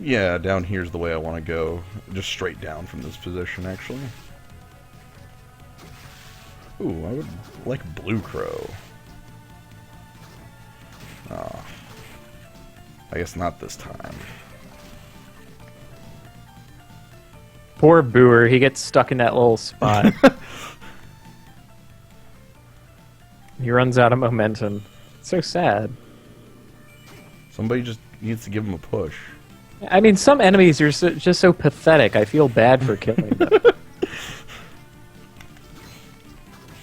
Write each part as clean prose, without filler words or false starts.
Yeah, down here's the way I want to go. Just straight down from this position, actually. Ooh, I would like Blue Crow. Ah, I guess not this time. Poor Booer, he gets stuck in that little spot. He runs out of momentum. So sad. Somebody just needs to give him a push. I mean, some enemies are just so pathetic. I feel bad for killing them.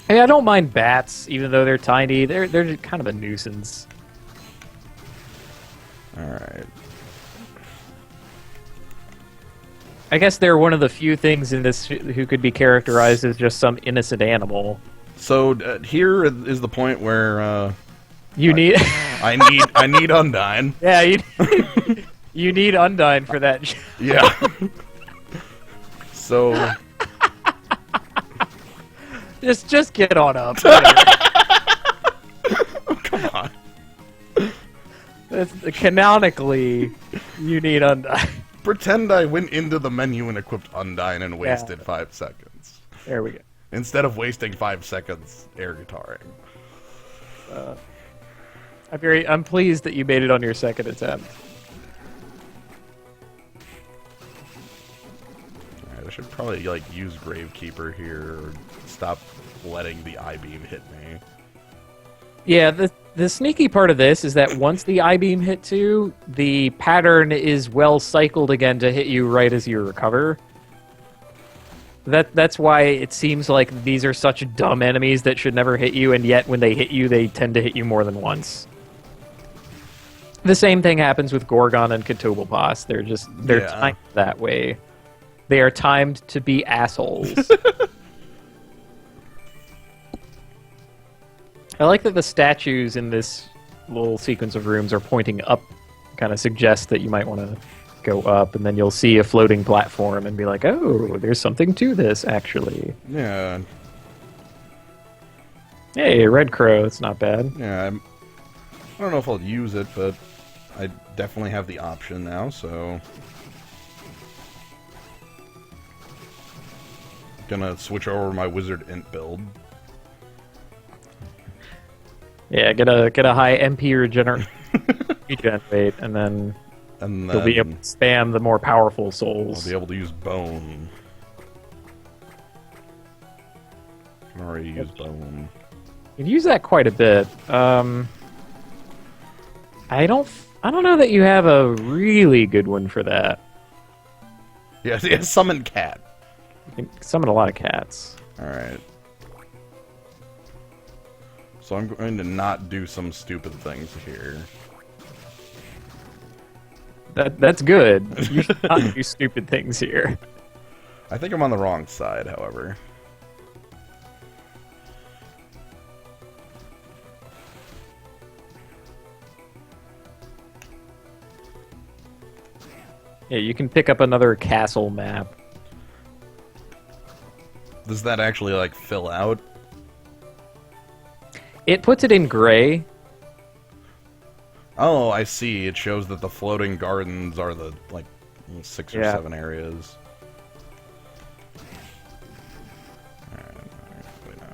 I mean, I don't mind bats, even though they're tiny. They're just kind of a nuisance. Alright. I guess they're one of the few things in this who could be characterized as just some innocent animal. So here is the point where You need... I need Undyne. Yeah, you need Undyne for that. Yeah. So just get on up. oh, come on. Canonically, you need Undyne. Pretend I went into the menu and equipped Undyne and wasted 5 seconds. There we go. Instead of wasting 5 seconds air guitaring. I'm pleased that you made it on your second attempt. Alright, I should probably like use Gravekeeper here or stop letting the I-beam hit me. Yeah, the sneaky part of this is that once the I-beam hits you, the pattern is well cycled again to hit you right as you recover. That's why it seems like these are such dumb enemies that should never hit you, and yet when they hit you, they tend to hit you more than once. The same thing happens with Gorgon and Katobopas. They're timed that way. They are timed to be assholes. I like that the statues in this little sequence of rooms are pointing up, kind of suggests that you might want to go up, and then you'll see a floating platform and be like, oh, there's something to this, actually. Yeah. Hey, Red Crow, it's not bad. Yeah, I don't know if I'll use it, but I definitely have the option now, so... Gonna switch over my Wizard Int build. Yeah, get a high MP regenerate, and then you'll be able to spam the more powerful souls. I'll be able to use Bone. I can already use Bone. You can use that quite a bit. I don't know that you have a really good one for that. Yeah, summon cat. You can summon a lot of cats. Alright. So I'm going to not do some stupid things here. That's good. You should not do stupid things here. I think I'm on the wrong side, however. Yeah, you can pick up another castle map. Does that actually, like, fill out? It puts it in gray. Oh, I see. It shows that the floating gardens are the, like, 6 or 7 areas. Wait now.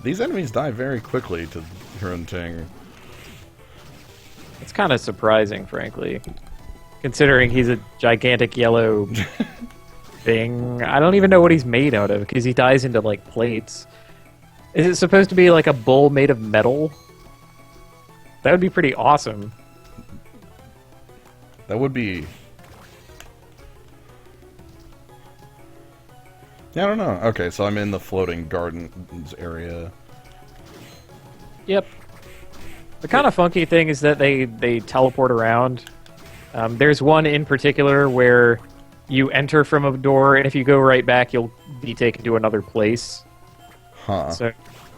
These enemies die very quickly to Hrunting. It's kind of surprising, frankly. Considering he's a gigantic yellow thing. I don't even know what he's made out of, because he dies into, like, plates. Is it supposed to be, like, a bull made of metal? That would be pretty awesome. That would be... Yeah, I don't know. Okay, so I'm in the floating gardens area. Yep. The kind of funky thing is that they teleport around. There's one in particular where you enter from a door, and if you go right back, you'll be taken to another place. Huh. So,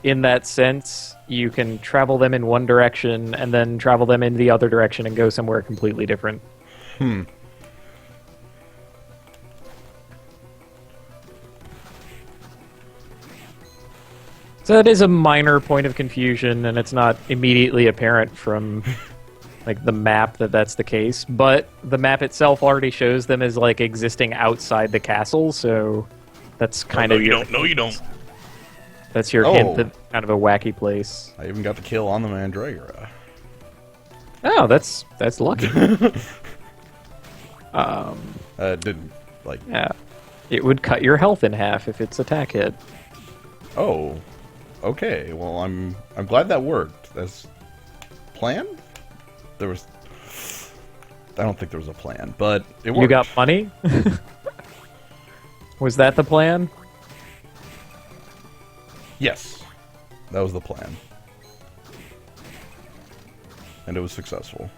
in that sense, you can travel them in one direction, and then travel them in the other direction and go somewhere completely different. Hmm. So it is a minor point of confusion, and it's not immediately apparent from like the map that that's the case. But the map itself already shows them as like existing outside the castle, so that's kind of you don't. No, you don't. That's your hint that kind of a wacky place. I even got the kill on the Mandragora. Oh, that's lucky. Didn't like. Yeah, it would cut your health in half if it's attack hit. Oh, okay. Well, I'm glad that worked. That's plan. There was. I don't think there was a plan, but it worked. You got money? Was that the plan? Yes, that was the plan, and it was successful.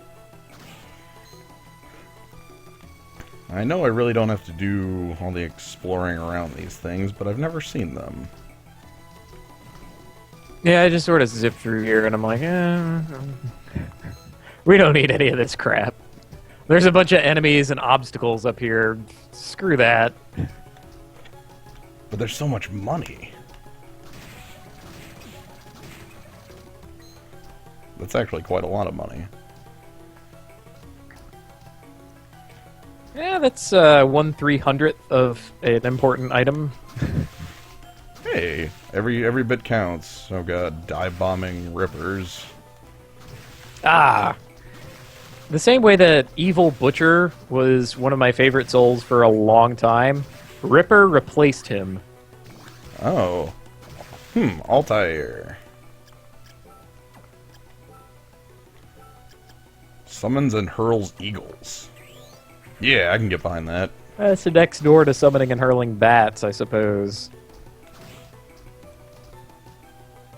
I know I really don't have to do all the exploring around these things, but I've never seen them. Yeah, I just sort of zip through here, and I'm like, we don't need any of this crap. There's a bunch of enemies and obstacles up here. Screw that. But there's so much money. That's actually quite a lot of money. Yeah, that's 1/300th of an important item. Hey, every bit counts. Oh god, dive bombing rippers. Ah! The same way that Evil Butcher was one of my favorite souls for a long time, Ripper replaced him. Oh. Altair. Summons and hurls eagles. Yeah, I can get behind that. That's the next door to summoning and hurling bats, I suppose.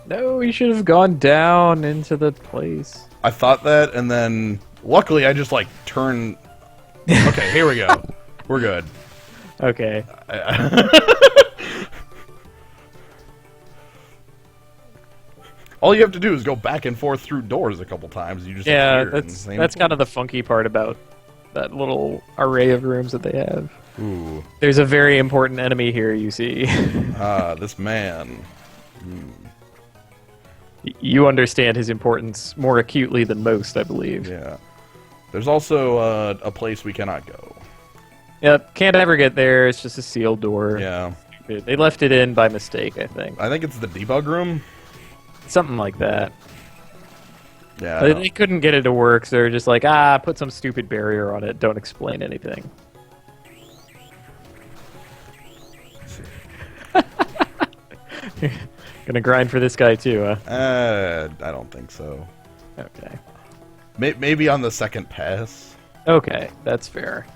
No, you should have gone down into the place. I thought that, and then luckily I just like turned. Okay, here we go. We're good. Okay. All you have to do is go back and forth through doors a couple times. You just that's kind of the funky part about that little array of rooms that they have. Ooh. There's a very important enemy here, you see. This man. You understand his importance more acutely than most, I believe. Yeah. There's also a place we cannot go. Yep, can't ever get there. It's just a sealed door. Yeah. They left it in by mistake, I think. I think it's the debug room. Something like that. Yeah. They couldn't get it to work, so they're just like, put some stupid barrier on it. Don't explain anything. Gonna grind for this guy too, huh? I don't think so. Okay. Maybe on the second pass. Okay, that's fair.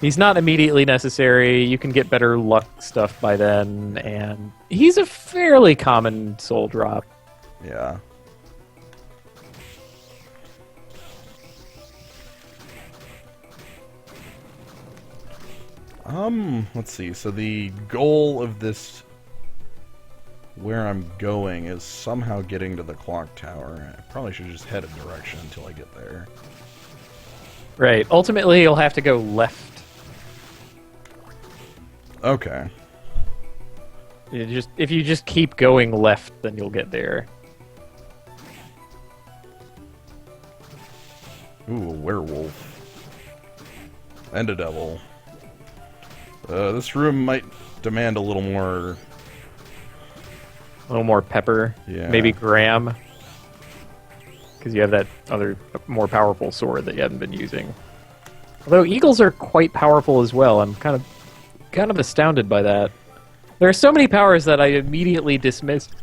He's not immediately necessary. You can get better luck stuff by then, and he's a fairly common soul drop. Yeah. Let's see. So the goal of this, where I'm going, is somehow getting to the clock tower. I probably should just head a direction until I get there. Right. Ultimately, you'll have to go left. Okay. If you just keep going left, then you'll get there. Ooh, a werewolf. And a devil. This room might demand a little more... A little more pepper. Yeah. Maybe Graham. Because you have that other, more powerful sword that you haven't been using. Although eagles are quite powerful as well. I'm kind of astounded by that. There are so many powers that I immediately dismissed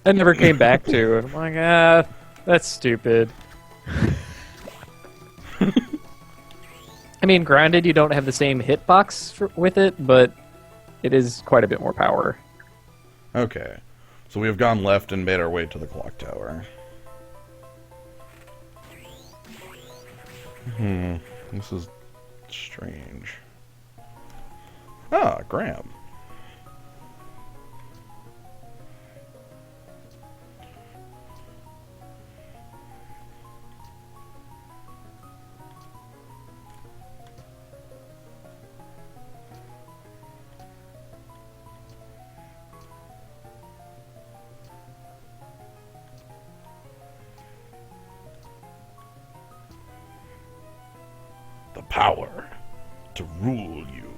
and never came back to. And I'm like, that's stupid. I mean, granted, you don't have the same hitbox with it, but it is quite a bit more power. Okay. So we have gone left and made our way to the clock tower. This is strange. Ah, Graham. power to rule you.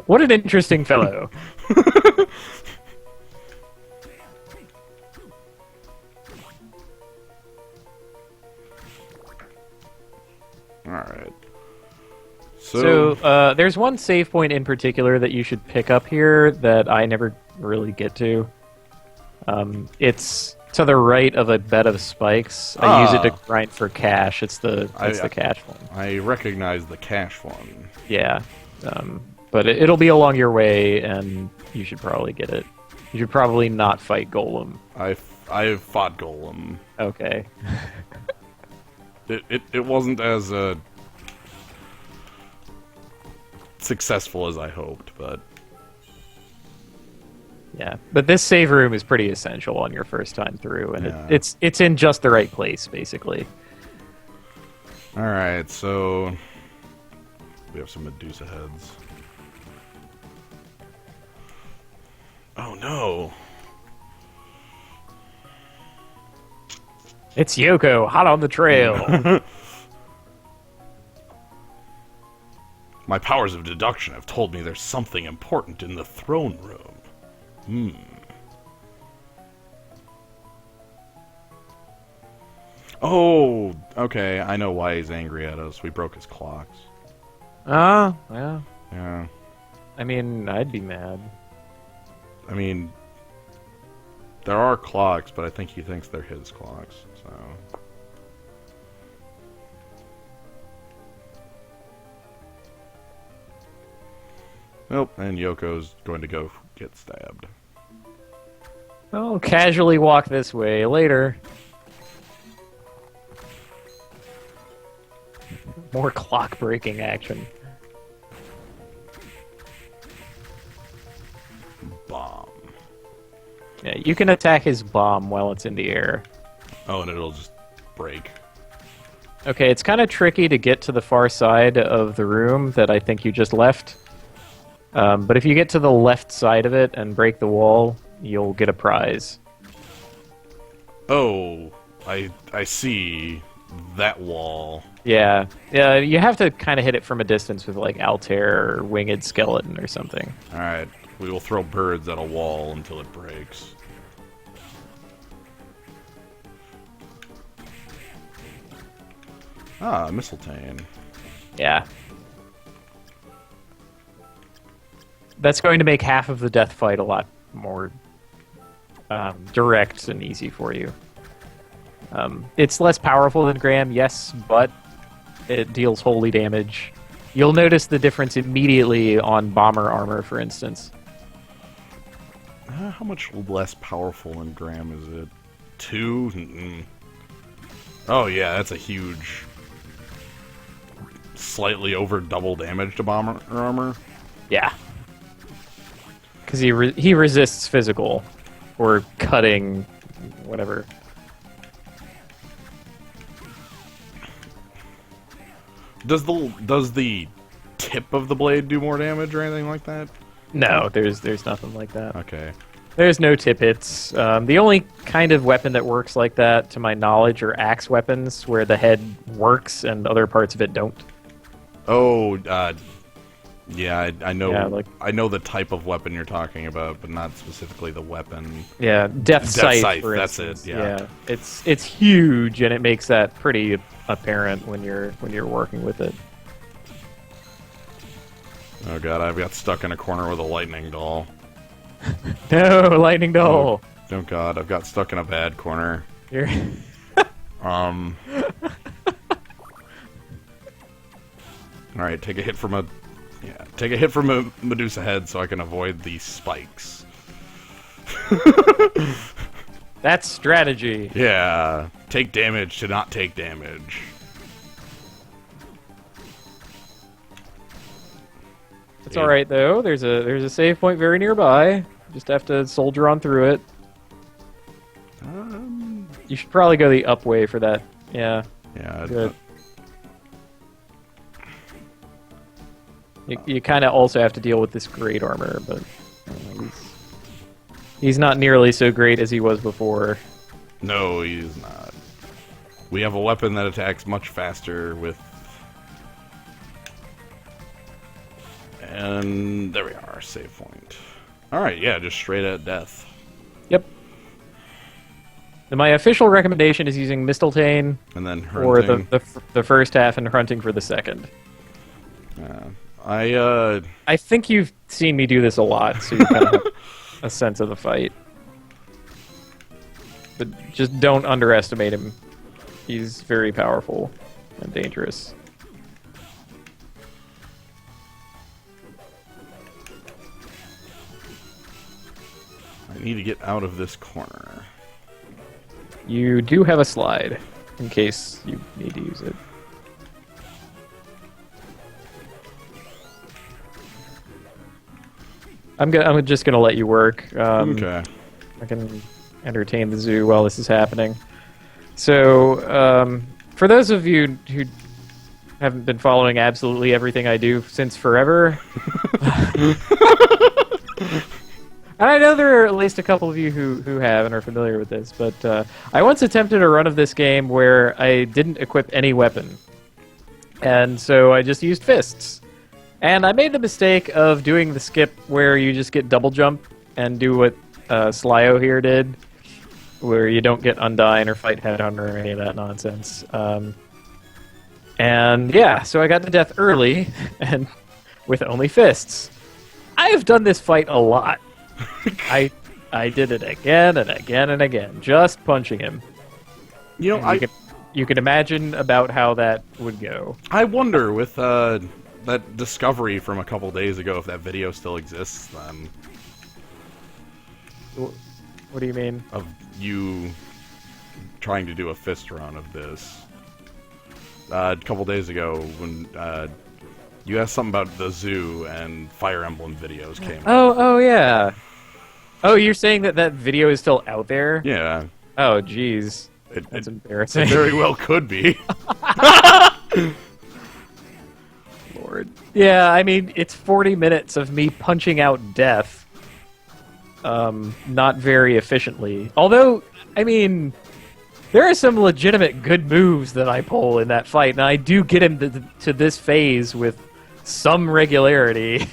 What an interesting fellow. Alright. So, there's one save point in particular that you should pick up here that I never really get to. It's to the right of a bed of spikes. I use it to grind for cash. It's the cash one. I recognize the cash one. Yeah. But it'll be along your way, and you should probably get it. You should probably not fight Golem. I've fought Golem. Okay. It wasn't as successful as I hoped, but yeah. But this save room is pretty essential on your first time through, and Yeah. it's in just the right place, basically. all right. So we have some Medusa heads. Oh no! It's Yoko, hot on the trail. My powers of deduction have told me there's something important in the throne room. Oh, okay. I know why he's angry at us. We broke his clocks. Oh, yeah. Yeah. I mean, I'd be mad. I mean, there are clocks, but I think he thinks they're his clocks, so... Nope, and Yoko's going to go get stabbed. I'll casually walk this way later. More clock breaking action. Bomb. Yeah, you can attack his bomb while it's in the air. Oh, and it'll just break. Okay, it's kind of tricky to get to the far side of the room that I think you just left. But if you get to the left side of it and break the wall, you'll get a prize. Oh, I see that wall. Yeah, you have to kind of hit it from a distance with like Altair or Winged Skeleton or something. Alright, we will throw birds at a wall until it breaks. Ah, Mistletoe. Yeah. That's going to make half of the death fight a lot more direct and easy for you. It's less powerful than Graham, yes, but it deals holy damage. You'll notice the difference immediately on bomber armor, for instance. How much less powerful than Graham is it? 2? Mm-mm. Oh yeah, that's a huge... Slightly over double damage to bomber armor. Yeah. Because he resists physical, or cutting, whatever. Does the tip of the blade do more damage or anything like that? No, there's nothing like that. Okay. There's no tip hits. The only kind of weapon that works like that, to my knowledge, are axe weapons, where the head works and other parts of it don't. Oh, yeah, I know. Yeah, like- I know the type of weapon you're talking about, but not specifically the weapon. Yeah, Death Scythe, for that's instance. it. Yeah. It's huge, and it makes that pretty apparent when you're working with it. Oh god, I've got stuck in a corner with a lightning doll. No, lightning doll. Oh god, I've got stuck in a bad corner. You're Alright, take a hit from a Medusa head so I can avoid these spikes. That's strategy. Yeah. Take damage to not take damage. It's all right though. There's a save point very nearby. Just have to soldier on through it. You should probably go the up way for that. Yeah. Yeah. Good. You kind of also have to deal with this great armor, but he's not nearly so great as he was before. No, he's not. We have a weapon that attacks much faster with... And there we are, save point. Alright, yeah, just straight at death. Yep. My official recommendation is using Mistletoe And then for hunting. the first half and hunting for the second. I think you've seen me do this a lot, so you kind of have a sense of the fight. But just don't underestimate him. He's very powerful and dangerous. I need to get out of this corner. You do have a slide, in case you need to use it. I'm just gonna let you work. Okay. I can entertain the zoo while this is happening. So, for those of you who haven't been following absolutely everything I do since forever, and I know there are at least a couple of you who have and are familiar with this, but I once attempted a run of this game where I didn't equip any weapon. And so I just used fists. And I made the mistake of doing the skip where you just get double jump and do what Slyo here did, where you don't get Undyne or fight head-on or any of that nonsense. And yeah, so I got to death early, and with only fists. I have done this fight a lot. I did it again and again and again, just punching him. You know, you can imagine about how that would go. I wonder with that discovery from a couple days ago if that video still exists then. What do you mean? Of you trying to do a fist run of this. A couple days ago when you asked something about the zoo and Fire Emblem videos came out. Oh yeah. Oh, you're saying that video is still out there? Yeah. Oh, jeez. That's embarrassing. It very well could be. Lord. Yeah, I mean, it's 40 minutes of me punching out death. Not very efficiently. Although, I mean, there are some legitimate good moves that I pull in that fight, and I do get him to this phase with some regularity.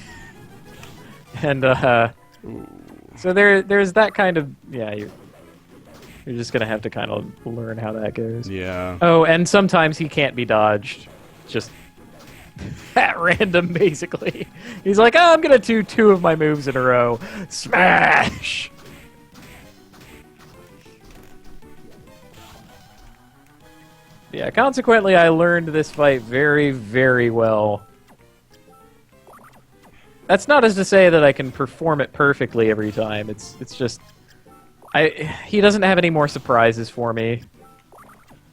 And, so there's that kind of... Yeah, you're just gonna have to kind of learn how that goes. Yeah. Oh, and sometimes he can't be dodged. Just at random, basically. He's like, oh, I'm gonna do two of my moves in a row. Smash! Yeah, consequently, I learned this fight very, very well. That's not as to say that I can perform it perfectly every time. It's just... he doesn't have any more surprises for me.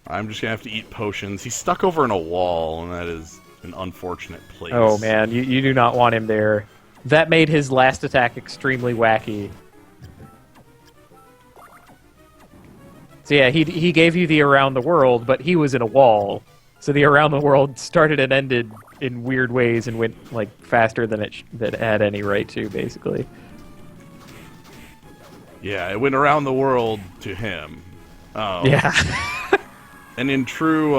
I'm just gonna have to eat potions. He's stuck over in a wall, and that is an unfortunate place. Oh man, you do not want him there. That made his last attack extremely wacky. So yeah, he gave you the around the world, but he was in a wall. So the around the world started and ended in weird ways and went like faster than it had any right to, basically. Yeah, it went around the world to him. Oh. Yeah. And in true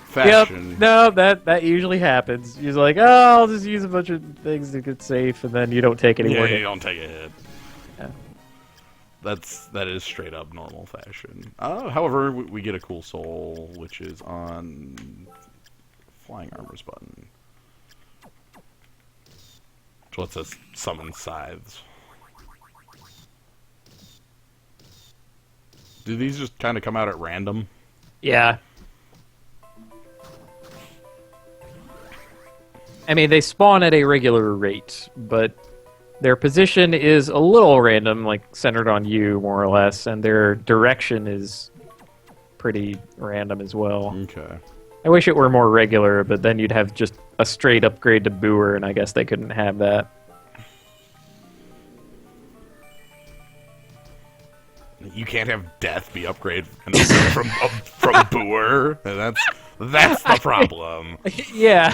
fashion... Yep. No, that usually happens. He's like, oh, I'll just use a bunch of things to get safe, and then you don't take any more Yeah, hits. you don't take a hit. Yeah. That is straight up normal fashion. However, we get a cool soul, which is on Flying Armor's button. Which lets us summon scythes. Do these just kind of come out at random? Yeah. I mean, they spawn at a regular rate, but their position is a little random, like centered on you, more or less, and their direction is pretty random as well. Okay. I wish it were more regular, but then you'd have just a straight upgrade to Booer, and I guess they couldn't have that. You can't have death be upgraded from Boer. That's the problem. Yeah.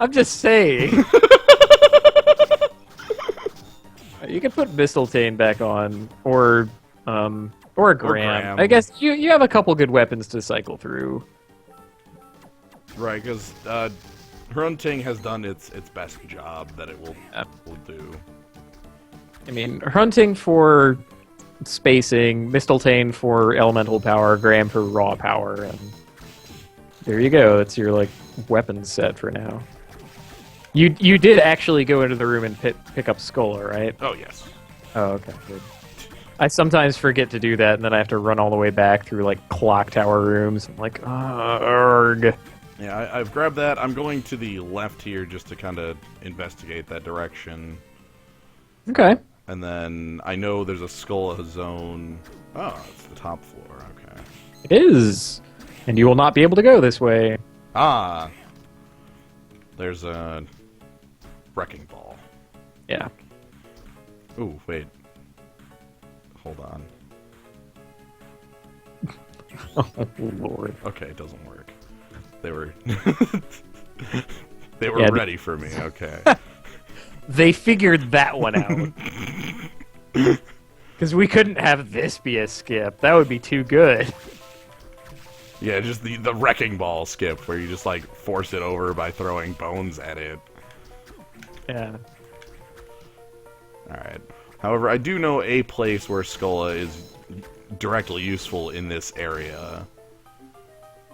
I'm just saying. You can put Mistletoe back on, or Graham. Graham. I guess you have a couple good weapons to cycle through. Right, because Hrunting has done its best job that it will do. I mean, Hunting for spacing, Mistletoe for elemental power, Graham for raw power, and there you go. That's your like weapons set for now. You did actually go into the room and pick up Skola, right? Oh yes. Oh, okay, good. I sometimes forget to do that, and then I have to run all the way back through like clock tower rooms. I'm like, arg. Yeah, I've grabbed that. I'm going to the left here just to kind of investigate that direction. Okay. And then I know there's a Skola zone. Oh, it's the top floor. Okay. It is, and you will not be able to go this way. Ah. There's a wrecking ball. Yeah. Ooh, wait. Hold on. Oh, Lord. Okay, it doesn't work. They were they were Yeah, ready for me. Okay. They figured that one out. Because we couldn't have this be a skip. That would be too good. Yeah, just the wrecking ball skip where you just like force it over by throwing bones at it. Yeah. Alright. However, I do know a place where Skola is directly useful in this area.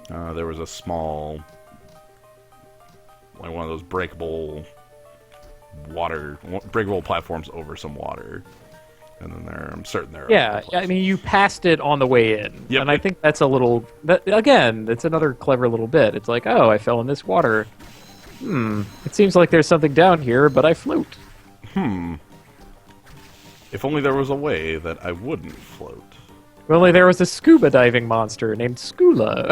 There was a small, like one of those breakable platforms over some water. And then I'm certain there are Yeah, other I mean, you passed it on the way in. Yep. And I think that's a little... again, it's another clever little bit. It's like, oh, I fell in this water. It seems like there's something down here, but I float. If only there was a way that I wouldn't float. If only there was a scuba diving monster named Skula.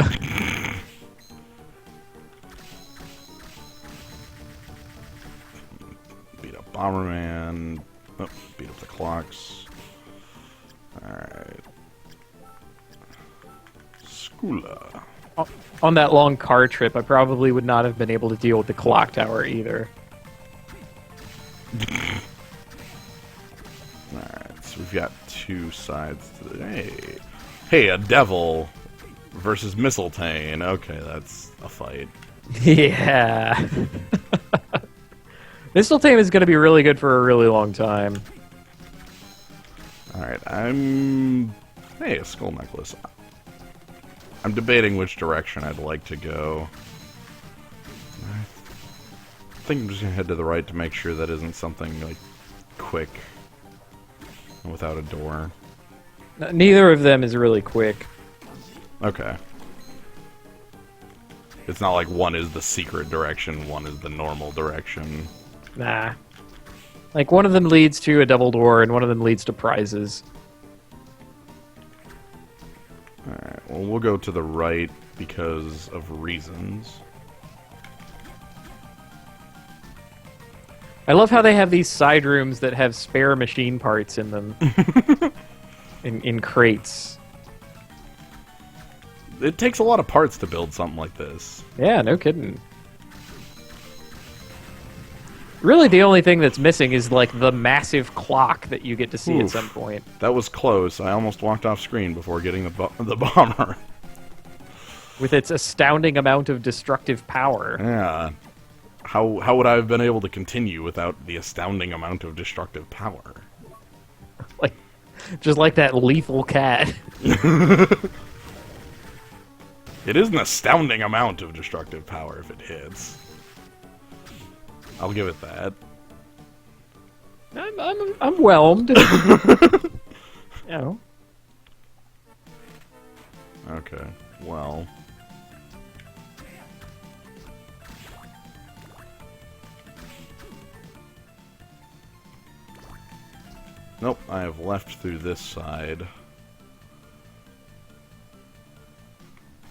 Beat up Bomberman. Oh, beat up the clocks. Alright. Skula. On that long car trip, I probably would not have been able to deal with the clock tower either. Alright, so we've got two sides to the... Hey, a devil versus Mistletoe. Okay, that's a fight. Yeah. Mistletoe is going to be really good for a really long time. Alright, Hey, a skull necklace. I'm debating which direction I'd like to go. I think I'm just gonna head to the right to make sure that isn't something, like, quick. Without a door. Neither of them is really quick. Okay. It's not like one is the secret direction, one is the normal direction. Nah. Like, one of them leads to a double door, and one of them leads to prizes. Alright, well, we'll go to the right because of reasons. I love how they have these side rooms that have spare machine parts in them. in crates. It takes a lot of parts to build something like this. Yeah, no kidding. Really, the only thing that's missing is, like, the massive clock that you get to see at some point. That was close. I almost walked off screen before getting the bomber. With its astounding amount of destructive power. Yeah. How would I have been able to continue without the astounding amount of destructive power? Like, just like that lethal cat. It is an astounding amount of destructive power if it hits. I'll give it that. I'm whelmed. You know. Okay, well. Nope, I have left through this side.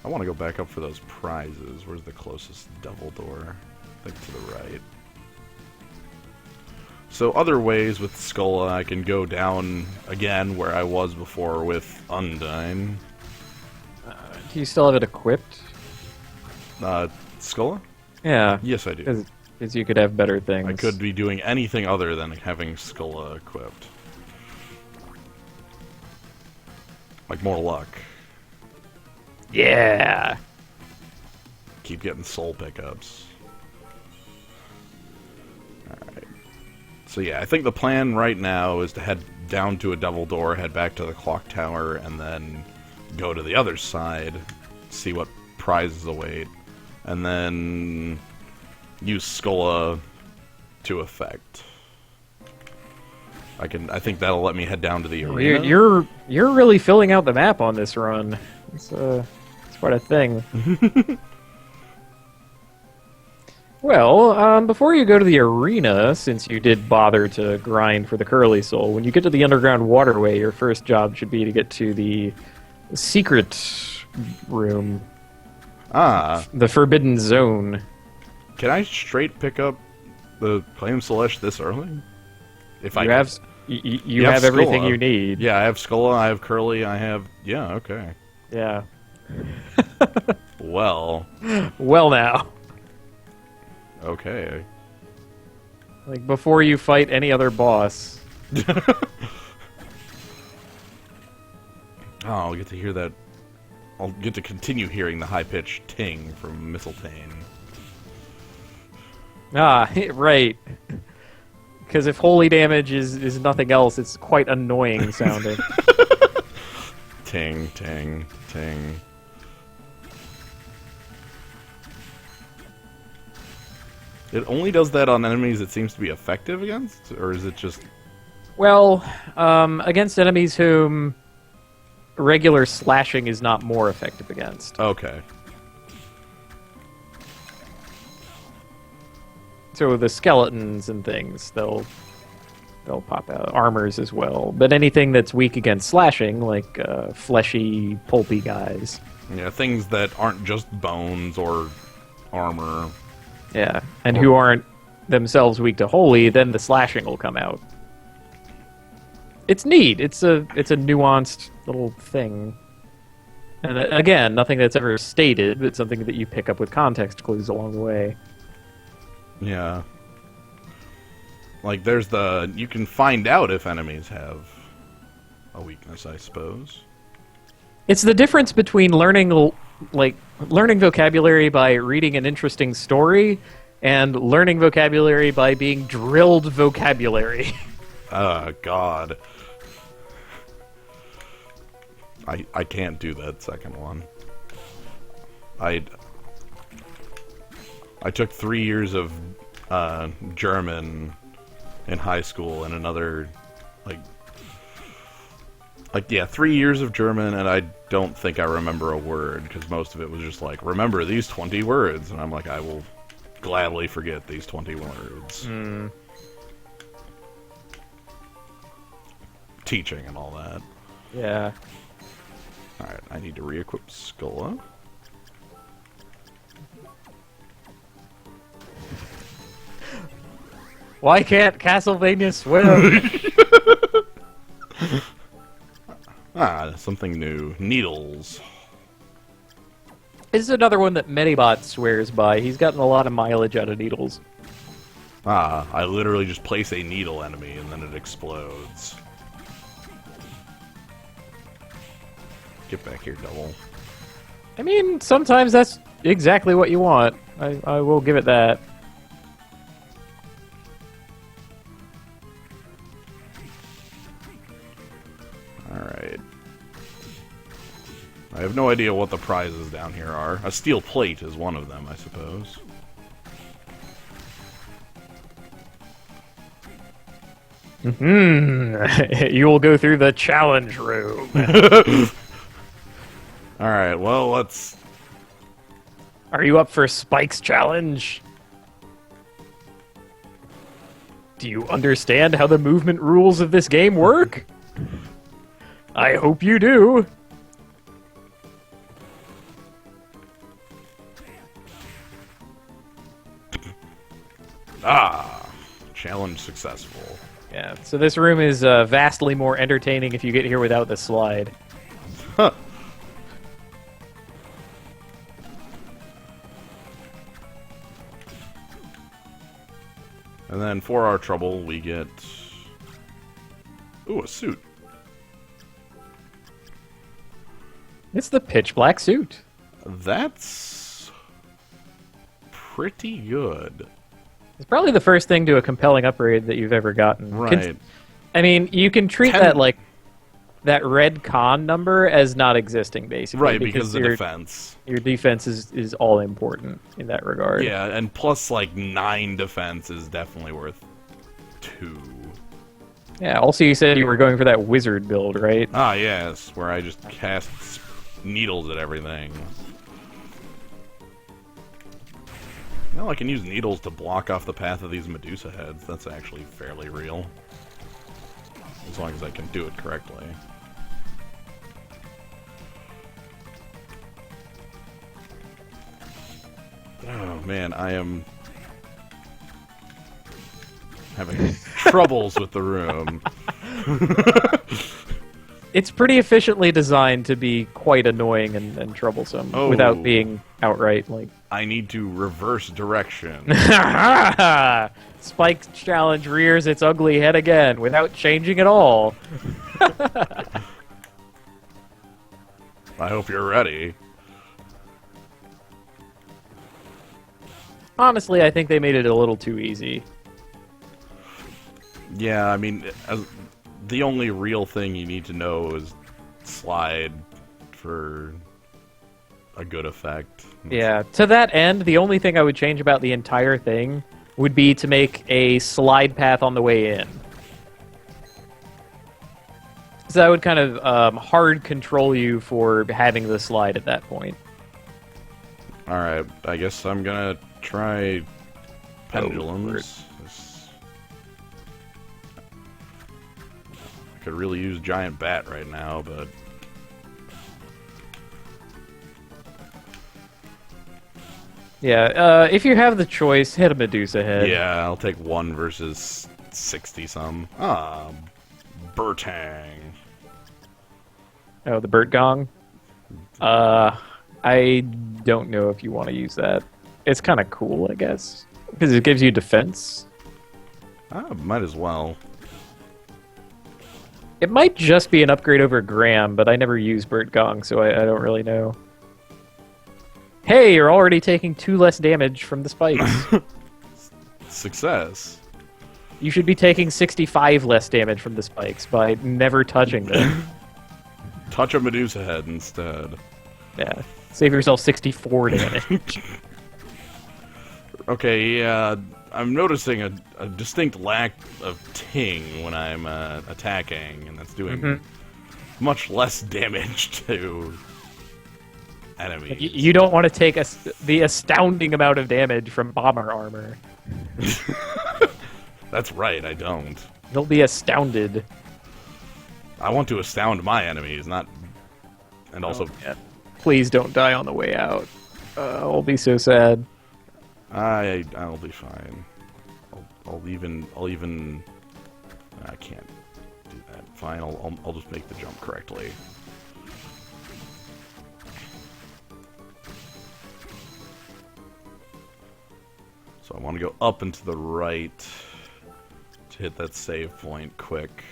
I want to go back up for those prizes. Where's the closest double door? I think to the right. So other ways with Skola, I can go down again where I was before with Undyne. Do you still have it equipped? Skola? Yeah. Yes, I do. Because you could have better things. I could be doing anything other than having Skulla equipped. Like, more luck. Yeah! Keep getting soul pickups. Alright. So yeah, I think the plan right now is to head down to a double door, head back to the clock tower, and then go to the other side, see what prizes await, and then use Skulla to effect. I think that'll let me head down to the arena. You're really filling out the map on this run. It's quite a thing. Well, before you go to the arena, since you did bother to grind for the Curly Soul, when you get to the underground waterway, your first job should be to get to the secret room. Ah. The Forbidden Zone. Can I straight pick up the Flame Celeste this early? If I have you have everything you need. Yeah, I have Skulla, I have Curly, I have... Yeah, okay. Yeah. Well. Well now. Okay. Like, before you fight any other boss. Oh, I'll get to hear that. I'll get to continue hearing the high-pitched ting from Mistletoe. Ah, right. Because if holy damage is nothing else, it's quite annoying sounding. Ting, ting, ting. It only does that on enemies it seems to be effective against? Or is it just... Well, against enemies whom regular slashing is not more effective against. Okay. So the skeletons and things, they'll pop out. Armors as well. But anything that's weak against slashing, like fleshy, pulpy guys. Yeah, things that aren't just bones or armor. Yeah, and who aren't themselves weak to holy, then the slashing will come out. It's neat. It's a nuanced little thing. And again, nothing that's ever stated, but something that you pick up with context clues along the way. Yeah. Like, there's the... You can find out if enemies have a weakness, I suppose. It's the difference between learning vocabulary by reading an interesting story and learning vocabulary by being drilled vocabulary. God. I can't do that second one. I took 3 years of German in high school and another, yeah, 3 years of German, and I don't think I remember a word, because most of it was just like, remember these 20 words, and I'm like, I will gladly forget these 20 words. Mm. Teaching and all that. Yeah. Alright, I need to re-equip Skulla. Why can't Castlevania swim? Something new. Needles. This is another one that Medibot swears by. He's gotten a lot of mileage out of needles. I literally just place a needle enemy and then it explodes. Get back here, Double. I mean, sometimes that's exactly what you want. I will give it that. Alright. I have no idea what the prizes down here are. A steel plate is one of them, I suppose. You will go through the challenge room. Alright, well, let's... Are you up for Spike's challenge? Do you understand how the movement rules of this game work? I hope you do. Challenge successful. Yeah, so this room is vastly more entertaining if you get here without the slide. Huh. And then for our trouble, we get... Ooh, a suit. It's the pitch black suit. That's... pretty good. It's probably the first thing to a compelling upgrade that you've ever gotten. Right. I mean, you can treat 10... that like that red con number as not existing, basically. Right, because of the defense. Your defense is all important in that regard. Yeah, and plus, like, 9 defense is definitely worth 2. Yeah, also you said you were going for that wizard build, right? Ah, yes, where I just cast needles at everything. Well, I can use needles to block off the path of these Medusa heads. That's actually fairly real. As long as I can do it correctly. Oh, man, I am having troubles with the room. It's pretty efficiently designed to be quite annoying and troublesome without being outright, like... I need to reverse direction. Spike challenge rears its ugly head again without changing at all. I hope you're ready. Honestly, I think they made it a little too easy. Yeah, I mean, the only real thing you need to know is slide for a good effect. Yeah, to that end, the only thing I would change about the entire thing would be to make a slide path on the way in. So that would kind of hard control you for having the slide at that point. Alright, I guess I'm gonna try pendulums. I could really use giant bat right now, but... Yeah, if you have the choice, hit a Medusa head. Yeah, I'll take 1 versus 60-some. Ah, Bertang. Oh, the Burt Gong? I don't know if you want to use that. It's kind of cool, I guess. Because it gives you defense. Might as well. It might just be an upgrade over Graham, but I never use Burt Gong, so I don't really know. Hey, you're already taking 2 less damage from the spikes. Success. You should be taking 65 less damage from the spikes by never touching them. Touch a Medusa head instead. Yeah. Save yourself 64 damage. Okay, yeah, I'm noticing a distinct lack of ting when I'm attacking, and that's doing much less damage to enemies. You don't want to take the astounding amount of damage from bomber armor. That's right, I don't. They'll be astounded. I want to astound my enemies, not... And also... Yeah. Please don't die on the way out. I'll be so sad. I'll be fine. I'll even... I can't do that. Fine, I'll just make the jump correctly. So I want to go up and to the right to hit that save point quick.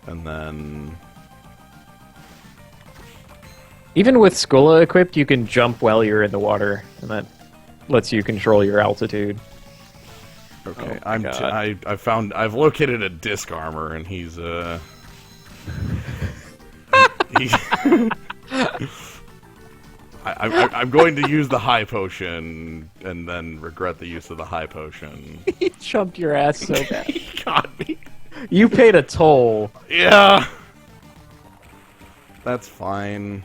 And then... Even with Skola equipped, you can jump while you're in the water, and that lets you control your altitude. Okay, Oh I've located a disc armor, and he's I'm going to use the high potion, and then regret the use of the high potion. He jumped your ass so bad. He got me. You paid a toll. Yeah. That's fine.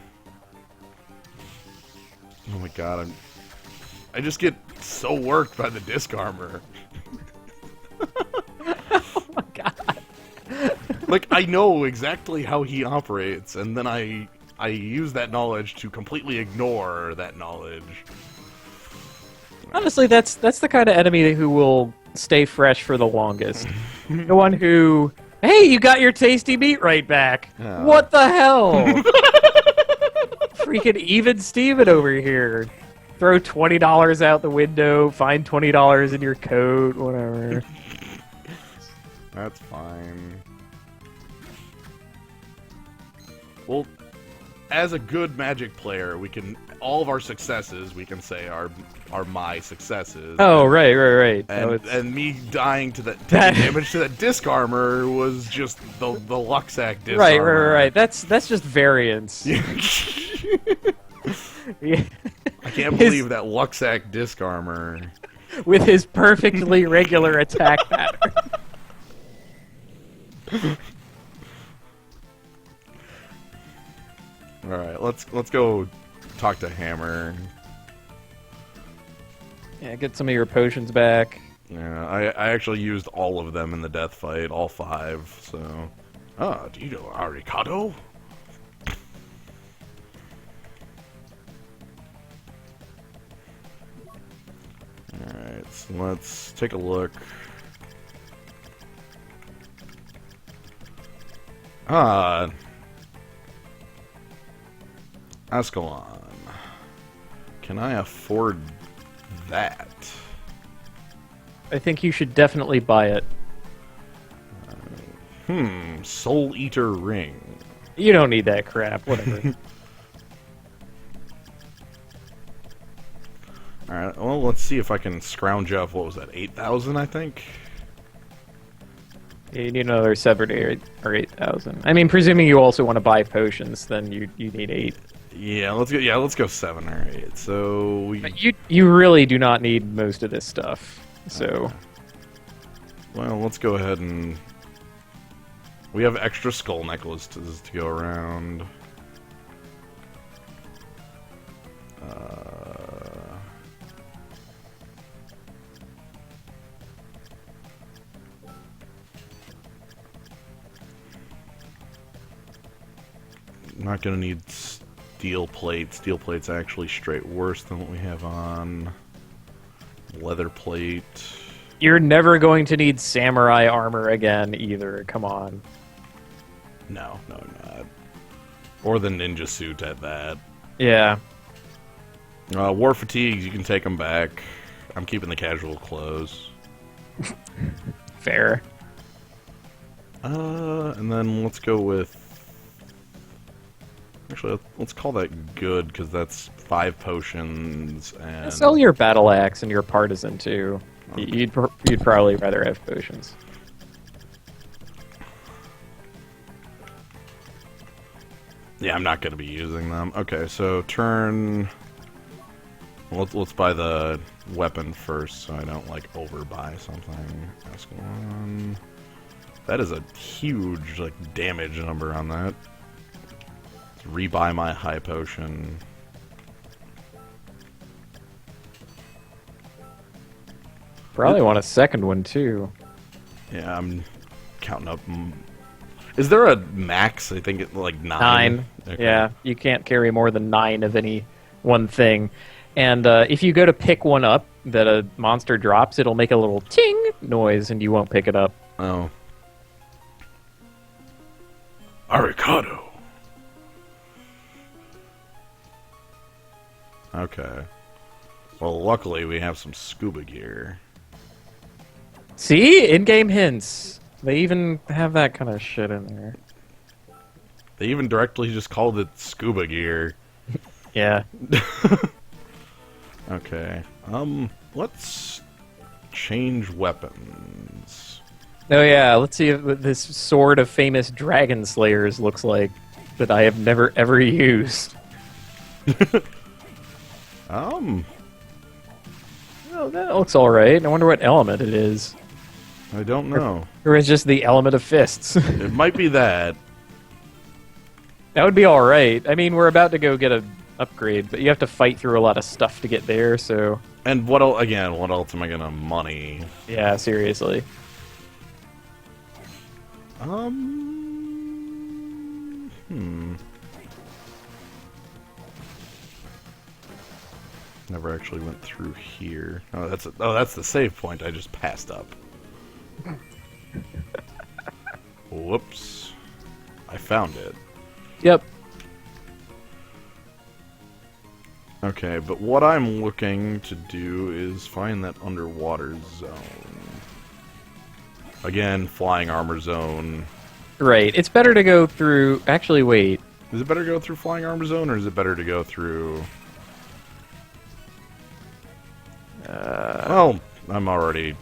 Oh my god, I just get so worked by the disc armor. Oh my god. Like, I know exactly how he operates, and then I use that knowledge to completely ignore that knowledge. Honestly, that's the kind of enemy who will stay fresh for the longest. The one who, hey, you got your tasty meat right back. Oh. What the hell? Freaking even Steven over here. throw $20 out the window, find $20 in your coat, whatever. That's fine. Well, as a good Magic player, we can all of our successes we can say are my successes. Oh, right. And me dying to that taking damage to that disc armor was just the Luxac disc armor. Right. That's just variance. Yeah. I can't believe that Luxac disc armor with his perfectly regular attack pattern. All right, let's go talk to Hammer. Yeah, get some of your potions back. Yeah, I actually used all of them in the death fight, all 5. So, do you know Aricado? All right, so let's take a look. Ascalon. Can I afford that? I think you should definitely buy it. Soul Eater Ring. You don't need that crap, whatever. Alright, well, let's see if I can scrounge up, what was that, 8,000, I think? You need another 70 or 8,000. I mean, presuming you also want to buy potions, then you need 8. Yeah, let's go 7 or 8. So But you really do not need most of this stuff. So, okay. Well, let's go ahead and we have extra skull necklaces to go around. I'm not gonna need steel plate. Steel plate's actually straight worse than what we have on. Leather plate. you're never going to need samurai armor again either. Come on. No, not. Or the ninja suit at that. Yeah. War fatigues, you can take them back. I'm keeping the casual clothes. Fair. And then let's go with... Actually, let's call that good, because that's 5 potions, and... Sell your battle axe and your partisan, too. Okay. You'd probably rather have potions. Yeah, I'm not going to be using them. Okay, so turn... Let's buy the weapon first, so I don't, like, overbuy something. Ascalon. That is a huge, like, damage number on that. Let's rebuy my high potion. Probably want a second one, too. Yeah, I'm counting up. Is there a max? I think it's like 9. Okay. Yeah, you can't carry more than 9 of any one thing. And if you go to pick one up that a monster drops, it'll make a little ting noise, and you won't pick it up. Oh. Aricado. Okay. Well, luckily we have some scuba gear. See? In-game hints. They even have that kind of shit in there. They even directly just called it scuba gear. Yeah. Okay. Let's change weapons. Oh yeah, let's see what this sword of famous dragon slayers looks like that I have never ever used. Oh, that looks alright. I wonder what element it is. I don't know. Or it's just the element of fists. It might be that. That would be alright. I mean, we're about to go get an upgrade, but you have to fight through a lot of stuff to get there, so... And what else, again, what else am I gonna money? Yeah, seriously. Never actually went through here. Oh, that's the save point I just passed up. Whoops. I found it. Yep. Okay, but what I'm looking to do is find that underwater zone. Again, flying armor zone. Right. It's better to go through... Actually, wait. Is it better to go through flying armor zone, or is it better to go through... Well, I'm already...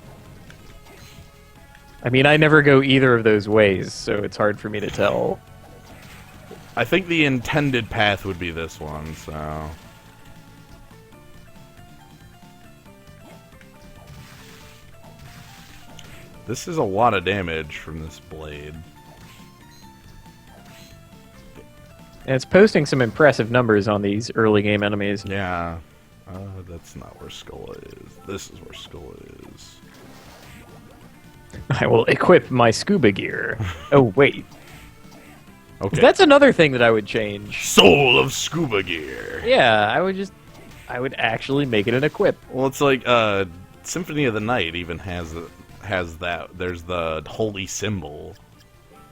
I mean, I never go either of those ways, so it's hard for me to tell. I think the intended path would be this one, so... This is a lot of damage from this blade. And it's posting some impressive numbers on these early game enemies. Yeah. That's not where Skull is. This is where Skull is. I will equip my scuba gear. Oh, wait. Okay. That's another thing that I would change. Soul of Scuba Gear! Yeah, I would actually make it an equip. Well, it's like, Symphony of the Night even has that. There's the holy symbol,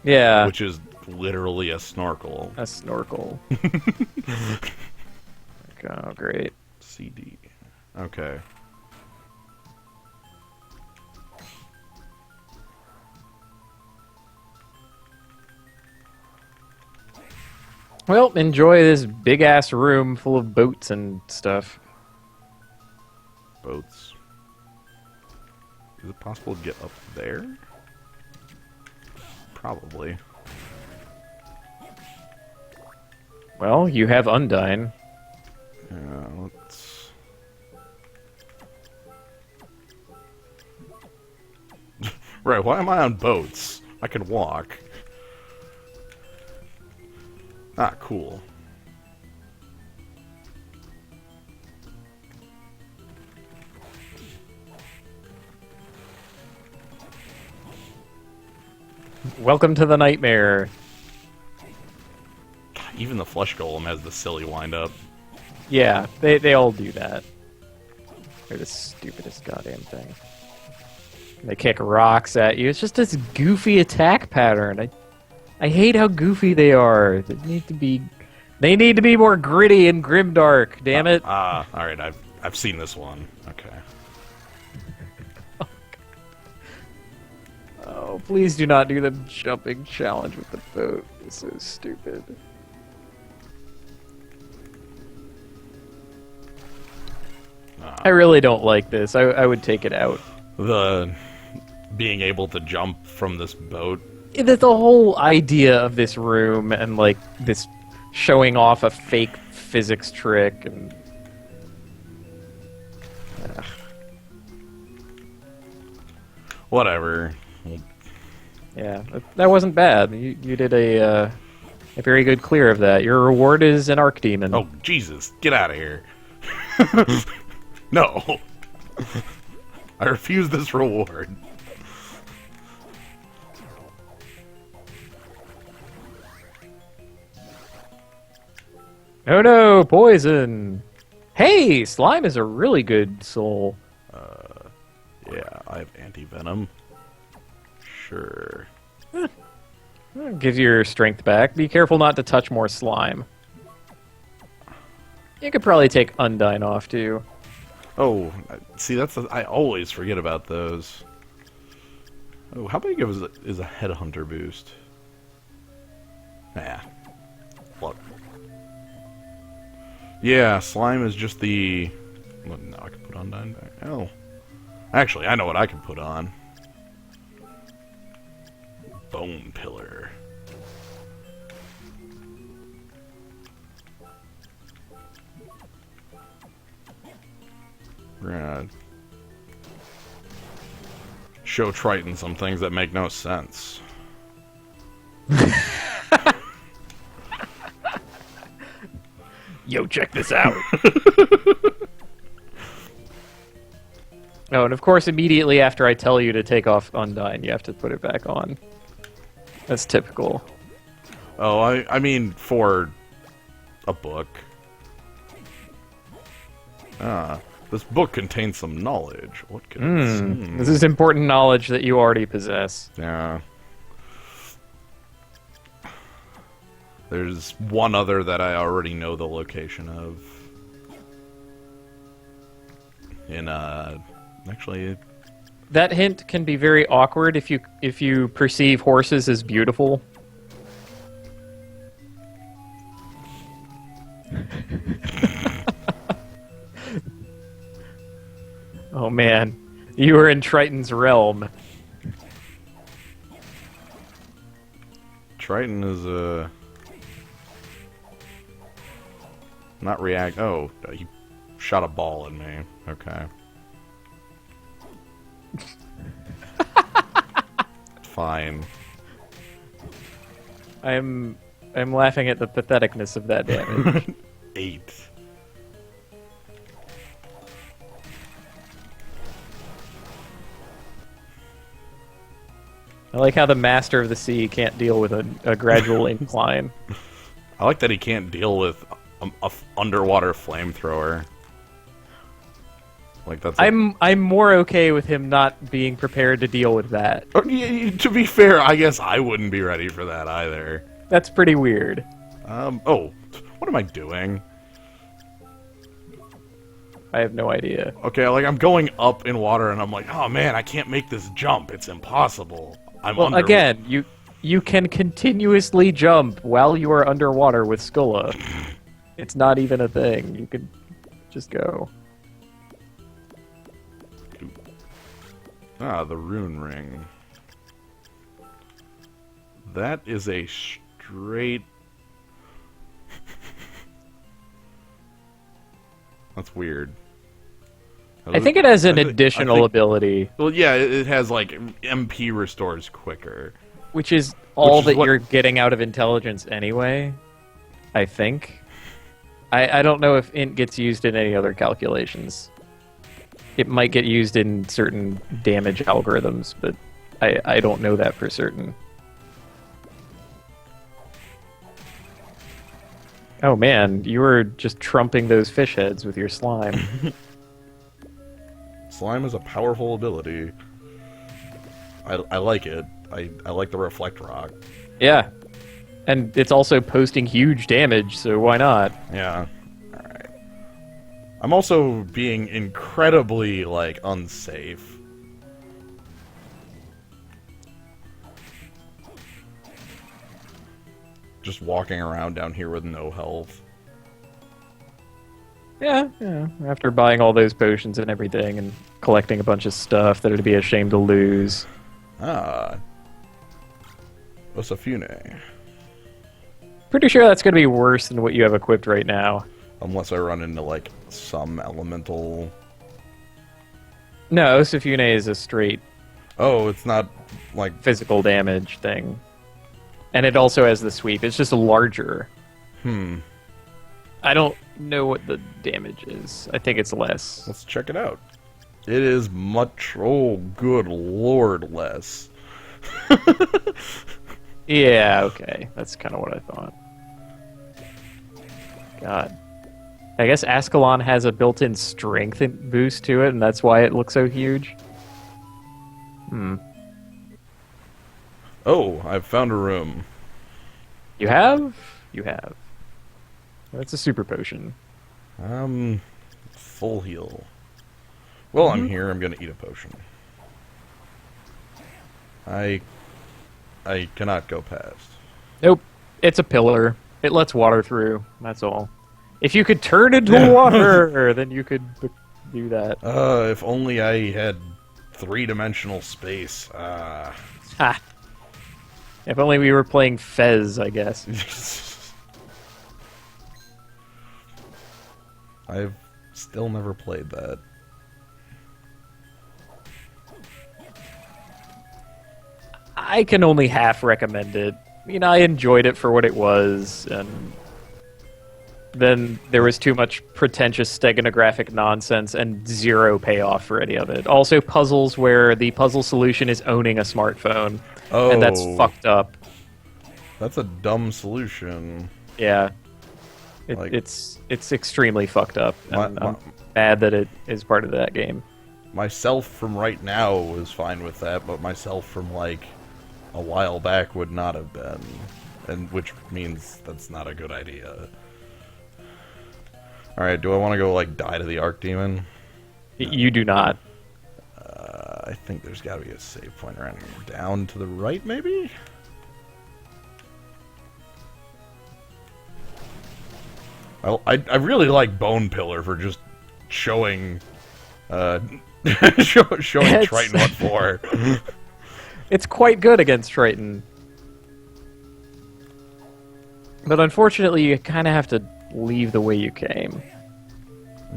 Yeah. which is literally a snorkel. A snorkel. Oh, great. CD. Okay. Well, enjoy this big-ass room full of boats and stuff. Boats. Is it possible to get up there? Probably. Well, you have Undyne. Yeah, let's... Right, why am I on boats? I can walk. Ah, cool. Welcome to the nightmare. Even the flesh golem has the silly wind-up. Yeah, they all do that. They're the stupidest goddamn thing. They kick rocks at you. It's just this goofy attack pattern. I hate how goofy they are. They need to be more gritty and grimdark. Damn it! All right. I've seen this one. Okay. Oh, please do not do the jumping challenge with the boat. It's so stupid. I really don't like this. I would take it out. The being able to jump from this boat. The whole idea of this room and like this showing off a fake physics trick and Whatever. yeah, that wasn't bad. You did a very good clear of that. Your reward is an arc demon. Oh, Jesus. Get out of here. No. I refuse this reward. Oh no, poison! Hey, slime is a really good soul. Yeah, I have anti-venom. Sure. Gives you your strength back. Be careful not to touch more slime. You could probably take Undyne off too. Oh, see, I always forget about those. Oh, how big is a headhunter boost? Nah. Look. Yeah, slime is just the... Well, no, I can put Undyne back. Oh. Actually, I know what I can put on. Bone Pillar. We're gonna show Triton some things that make no sense. Yo, check this out! Oh, and of course, immediately after I tell you to take off Undyne, you have to put it back on. That's typical. Oh, I mean, for a book. This book contains some knowledge. What can This is important knowledge that you already possess. Yeah. There's one other that I already know the location of. in actually. That hint can be very awkward if you perceive horses as beautiful. Oh man, you were in Triton's realm. Triton is not react. Oh, he shot a ball at me. Okay. Fine. I'm laughing at the patheticness of that damage. 8. I like how the Master of the Sea can't deal with a gradual incline. I like that he can't deal with a underwater flamethrower. Like that's. I'm more okay with him not being prepared to deal with that. To be fair, I guess I wouldn't be ready for that either. That's pretty weird. Oh, what am I doing? I have no idea. Okay, like I'm going up in water and I'm like, oh man, I can't make this jump. It's impossible. Well, again, you can continuously jump while you are underwater with Skulla. It's not even a thing. You can just go. Ah, the rune ring. That is a straight... That's weird. I think it has an additional ability. Well, yeah, it has, like, MP restores quicker. Which is all that you're getting out of intelligence anyway, I think. I don't know if int gets used in any other calculations. It might get used in certain damage algorithms, but I don't know that for certain. Oh man, you were just trumping those fish heads with your slime. Slime is a powerful ability. I like it. I like the Reflect Rock. Yeah. And it's also posting huge damage, so why not? Yeah. Alright. I'm also being incredibly, like, unsafe. Just walking around down here with no health. Yeah. After buying all those potions and everything, and collecting a bunch of stuff that it'd be a shame to lose. Ah. Osafune. Pretty sure that's going to be worse than what you have equipped right now. Unless I run into, like, some elemental... No, Osafune is a straight... Oh, it's not, like... physical damage thing. And it also has the sweep. It's just larger. I don't know what the damage is. I think it's less. Let's check it out. It is much... Oh, good lord, less. Yeah, okay. That's kind of what I thought. God. I guess Ascalon has a built-in strength boost to it, and that's why it looks so huge. Oh, I've found a room. You have? You have. That's a super potion. Full heal. Well, I'm here. I'm gonna eat a potion. I cannot go past. Nope. It's a pillar. It lets water through. That's all. If you could turn into water, then you could do that. If only I had 3-dimensional space. Ha. If only we were playing Fez, I guess. I've still never played that. I can only half recommend it. You know, I enjoyed it for what it was, and then there was too much pretentious steganographic nonsense and zero payoff for any of it. Also, puzzles where the puzzle solution is owning a smartphone, and that's fucked up. That's a dumb solution. Yeah. It's extremely fucked up, and I'm mad that it is part of that game. Myself from right now is fine with that, but myself from, like, a while back would not have been. And which means that's not a good idea. Alright, do I want to go, like, die to the Archdemon? You do not. I think there's got to be a save point around here. Down to the right, maybe? Well, I really like Bone Pillar for just showing showing Triton what for. It's quite good against Triton. But unfortunately, you kind of have to leave the way you came.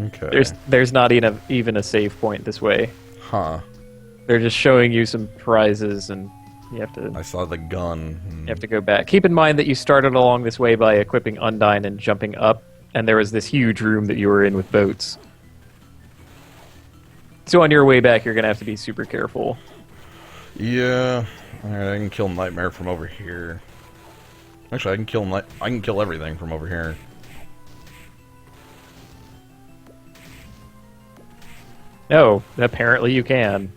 Okay. There's not even a save point this way. Huh. They're just showing you some prizes, and you have to. I saw the gun. You have to go back. Keep in mind that you started along this way by equipping Undyne and jumping up, and there was this huge room that you were in with boats. So on your way back, you're gonna have to be super careful. Yeah. Alright, I can kill Nightmare from over here. Actually, I can kill everything from over here. No, apparently you can.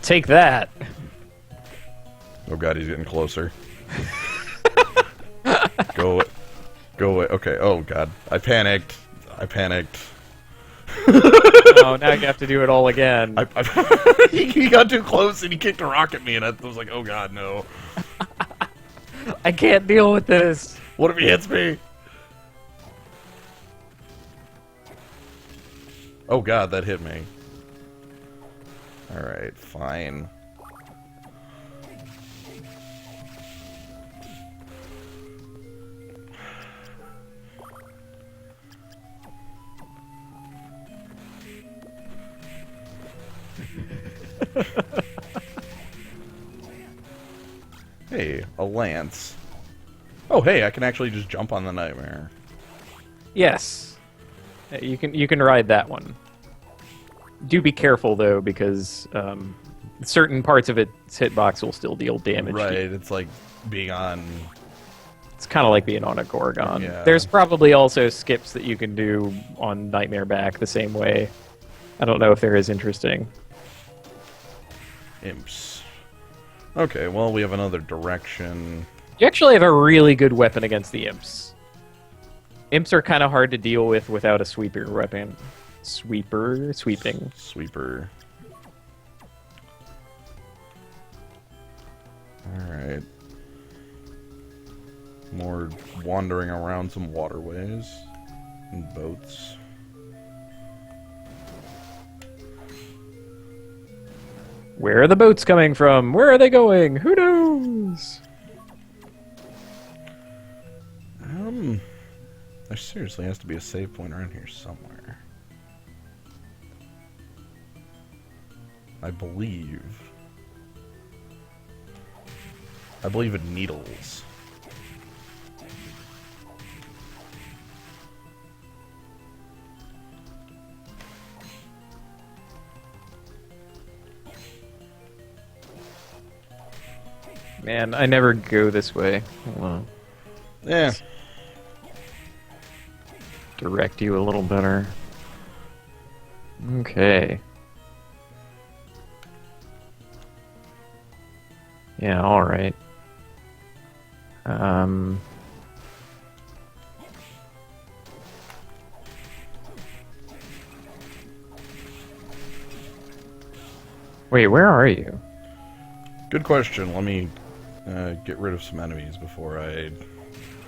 Take that. Oh god, he's getting closer. Go away. Go away. Okay, oh god. I panicked. Oh, now you have to do it all again. He got too close and he kicked a rock at me and I was like, oh god, no. I can't deal with this. What if he hits me? Oh god, that hit me. Alright, fine. Hey, a lance. Oh, hey, I can actually just jump on the Nightmare. Yes. You can ride that one. Do be careful, though, because certain parts of its hitbox will still deal damage. Right, it's like being on... It's kind of like being on a Gorgon. Yeah. There's probably also skips that you can do on Nightmare Back the same way. I don't know if they're as interesting. Imps. Okay, well, we have another direction. You actually have a really good weapon against the Imps. Imps are kind of hard to deal with without a sweeper weapon. Sweeping. Sweeper. Alright. More wandering around some waterways and boats. Where are the boats coming from? Where are they going? Who knows? There seriously has to be a save point around here somewhere. I believe it needles. Man, I never go this way. Hold on. Yeah. Direct you a little better. Okay. Yeah, alright. Wait, where are you? Good question. Let me get rid of some enemies before I...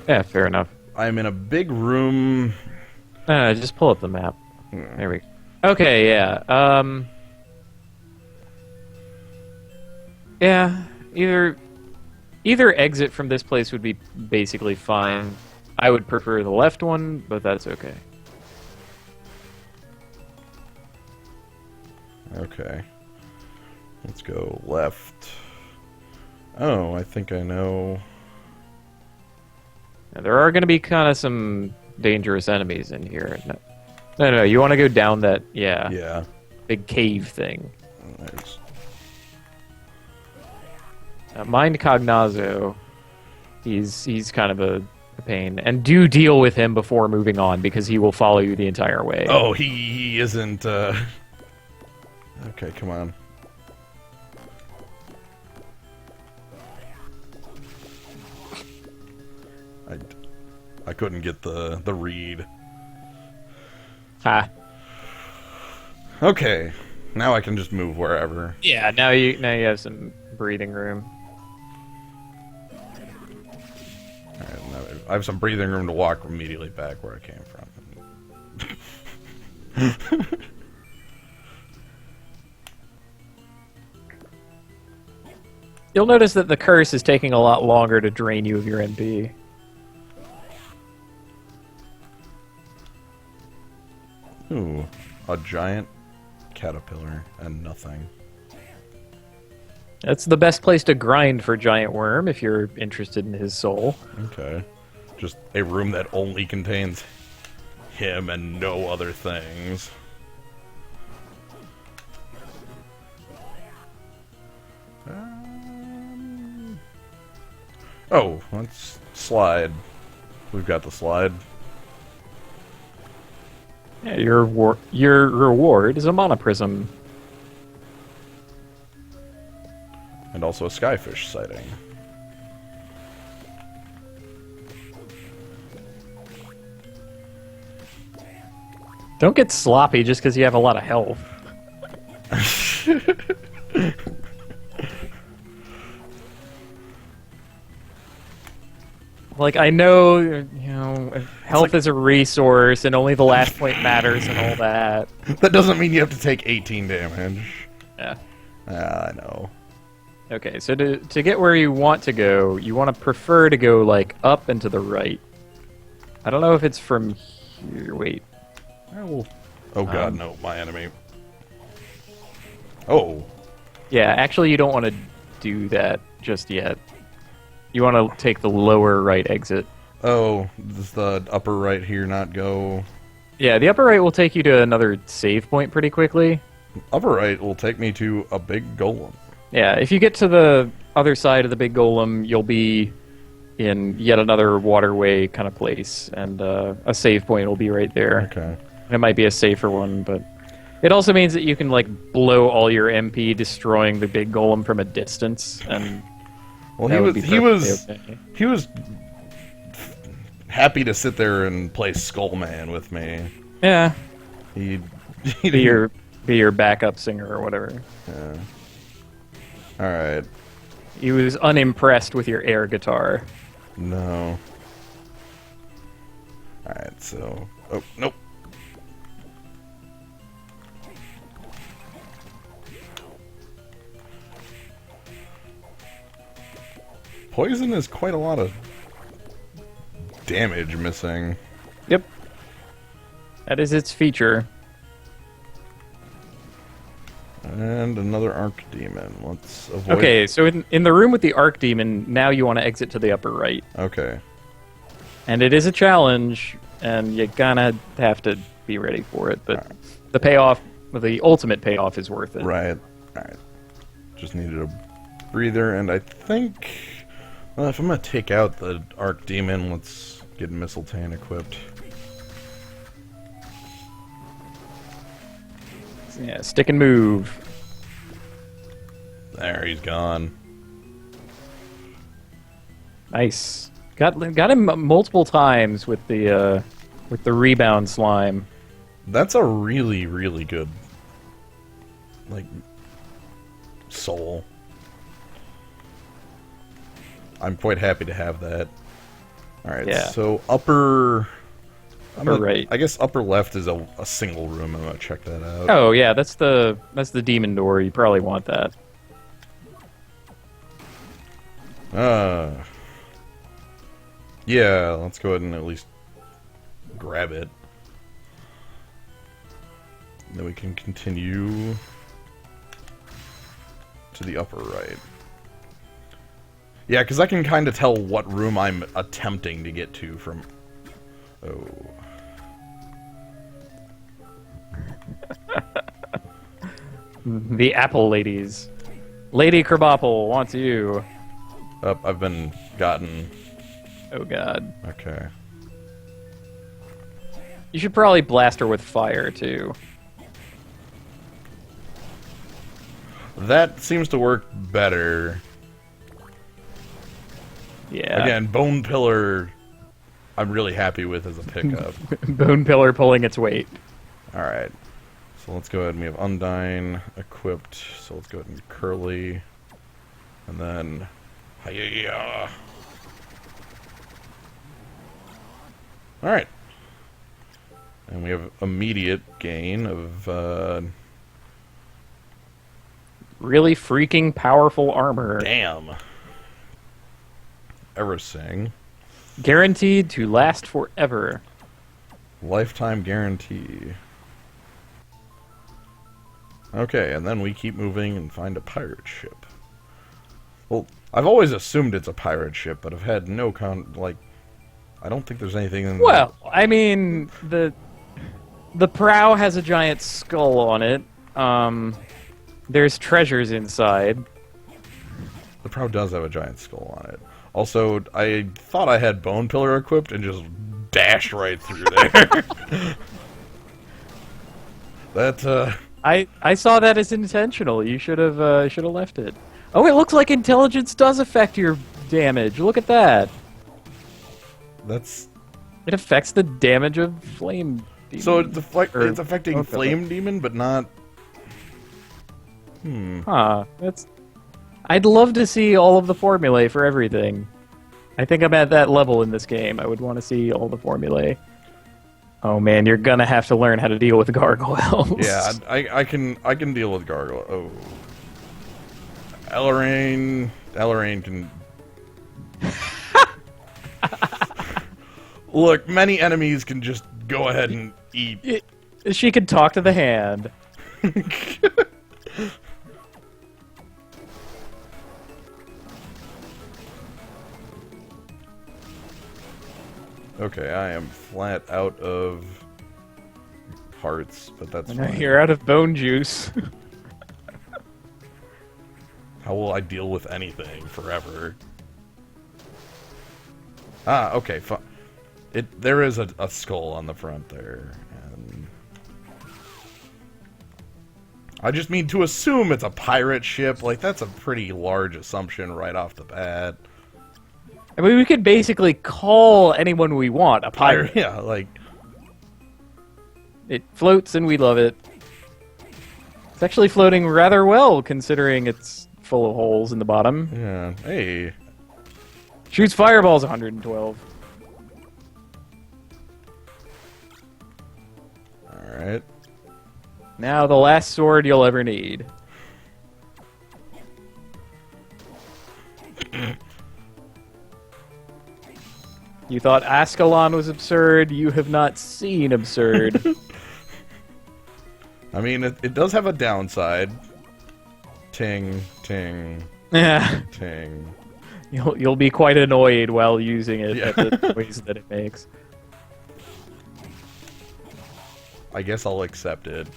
Yeah, fair enough. I'm in a big room. Just pull up the map. There we go. Okay, yeah. Yeah, either exit from this place would be basically fine. I would prefer the left one, but that's okay. Okay. Let's go left. Oh, I think I know. Now, there are going to be kind of some dangerous enemies in here. No, you want to go down that, Yeah. big cave thing. There's... Mind Cognazzo, he's kind of a pain. And do deal with him before moving on, because he will follow you the entire way. Oh, he isn't, Okay, come on. I couldn't get the read. Ha. Okay. Now I can just move wherever. Yeah, now you have some breathing room. Alright, now I have some breathing room to walk immediately back where I came from. You'll notice that the curse is taking a lot longer to drain you of your MP. Ooh, a giant caterpillar and nothing. That's the best place to grind for Giant Worm if you're interested in his soul. Okay. Just a room that only contains him and no other things. Oh, let's slide. We've got the slide. Yeah, your reward is a monoprism. And also a skyfish sighting. Don't get sloppy just because you have a lot of health. Like, I know, health is a resource and only the last point matters and all that. That doesn't mean you have to take 18 damage. Yeah. I know. Okay, so to get where you want to go, you want to prefer to go, like, up and to the right. I don't know if it's from here. Wait. Oh god, no, my enemy. Oh. Yeah, actually, you don't want to do that just yet. You want to take the lower right exit. Oh, does the upper right here not go? Yeah, the upper right will take you to another save point pretty quickly. Upper right will take me to a big golem. Yeah, if you get to the other side of the big golem, you'll be in yet another waterway kind of place, and a save point will be right there. Okay. It might be a safer one, but it also means that you can like blow all your MP, destroying the big golem from a distance, and well, that he was happy to sit there and play Skullman with me. Yeah, He be your backup singer or whatever. Yeah. All right. He was unimpressed with your air guitar. No. All right. So. Oh nope. Poison is quite a lot of damage missing. Yep. That is its feature. And another Arc Demon. Let's avoid... Okay, so in the room with the Arc Demon, now you want to exit to the upper right. Okay. And it is a challenge, and you kinda have to be ready for it, but the payoff, the ultimate payoff is worth it. Right. Alright. Just needed a breather, and I think... Well, if I'm gonna take out the Arc Demon, let's get Mistletoe equipped. Yeah, stick and move. There, he's gone. Nice. Got him multiple times with the rebound slime. That's a really, really good, like, soul. I'm quite happy to have that. Alright, Yeah. so upper Right. I guess upper left is a single room. I'm gonna check that out. Oh yeah, that's the demon door. You probably want that. Yeah, let's go ahead and at least grab it. Then we can continue to the upper right. Yeah, because I can kind of tell what room I'm attempting to get to from... Oh. The apple ladies. Lady Kerbopple wants you. Oh, I've been gotten... Oh god. Okay. You should probably blast her with fire, too. That seems to work better. Yeah. Again, Bone Pillar, I'm really happy with as a pickup. Bone Pillar pulling its weight. Alright. So let's go ahead and we have Undyne equipped. So let's go ahead and get Curly. And then... Hiya! Alright. And we have immediate gain of, Really freaking powerful armor. Damn. Everything. Guaranteed to last forever. Lifetime guarantee. Okay, and then we keep moving and find a pirate ship. Well, I've always assumed it's a pirate ship, but I've had no I don't think there's anything in Well, I mean, the prow has a giant skull on it. There's treasures inside. The prow does have a giant skull on it. Also, I thought I had Bone Pillar equipped and just dashed right through there. That, I saw that as intentional. You should have left it. Oh, it looks like intelligence does affect your damage. Look at that. That's... It affects the damage of Flame Demon. So it's affecting Flame Demon, but not... Huh. I'd love to see all of the formulae for everything. I think I'm at that level in this game. I would want to see all the formulae. Oh man, you're gonna have to learn how to deal with gargoyles. Yeah, I can deal with gargoyle. Oh, Elleraine can. Look, many enemies can just go ahead and eat. She could talk to the hand. Okay, I am flat out of hearts, but that's fine. You're out of bone juice. How will I deal with anything forever? Ah, okay, fine. There is a skull on the front there, and I just mean to assume it's a pirate ship. Like, that's a pretty large assumption right off the bat. I mean, we could basically call anyone we want a pirate. Yeah, like... It floats and we love it. It's actually floating rather well, considering it's full of holes in the bottom. Yeah, hey. Shoots fireballs 112. Alright. Now the last sword you'll ever need. You thought Ascalon was absurd, you have not seen absurd. I mean, it does have a downside. Ting, ting, Yeah. ting. You'll be quite annoyed while using it Yeah. at the noise that it makes. I guess I'll accept it.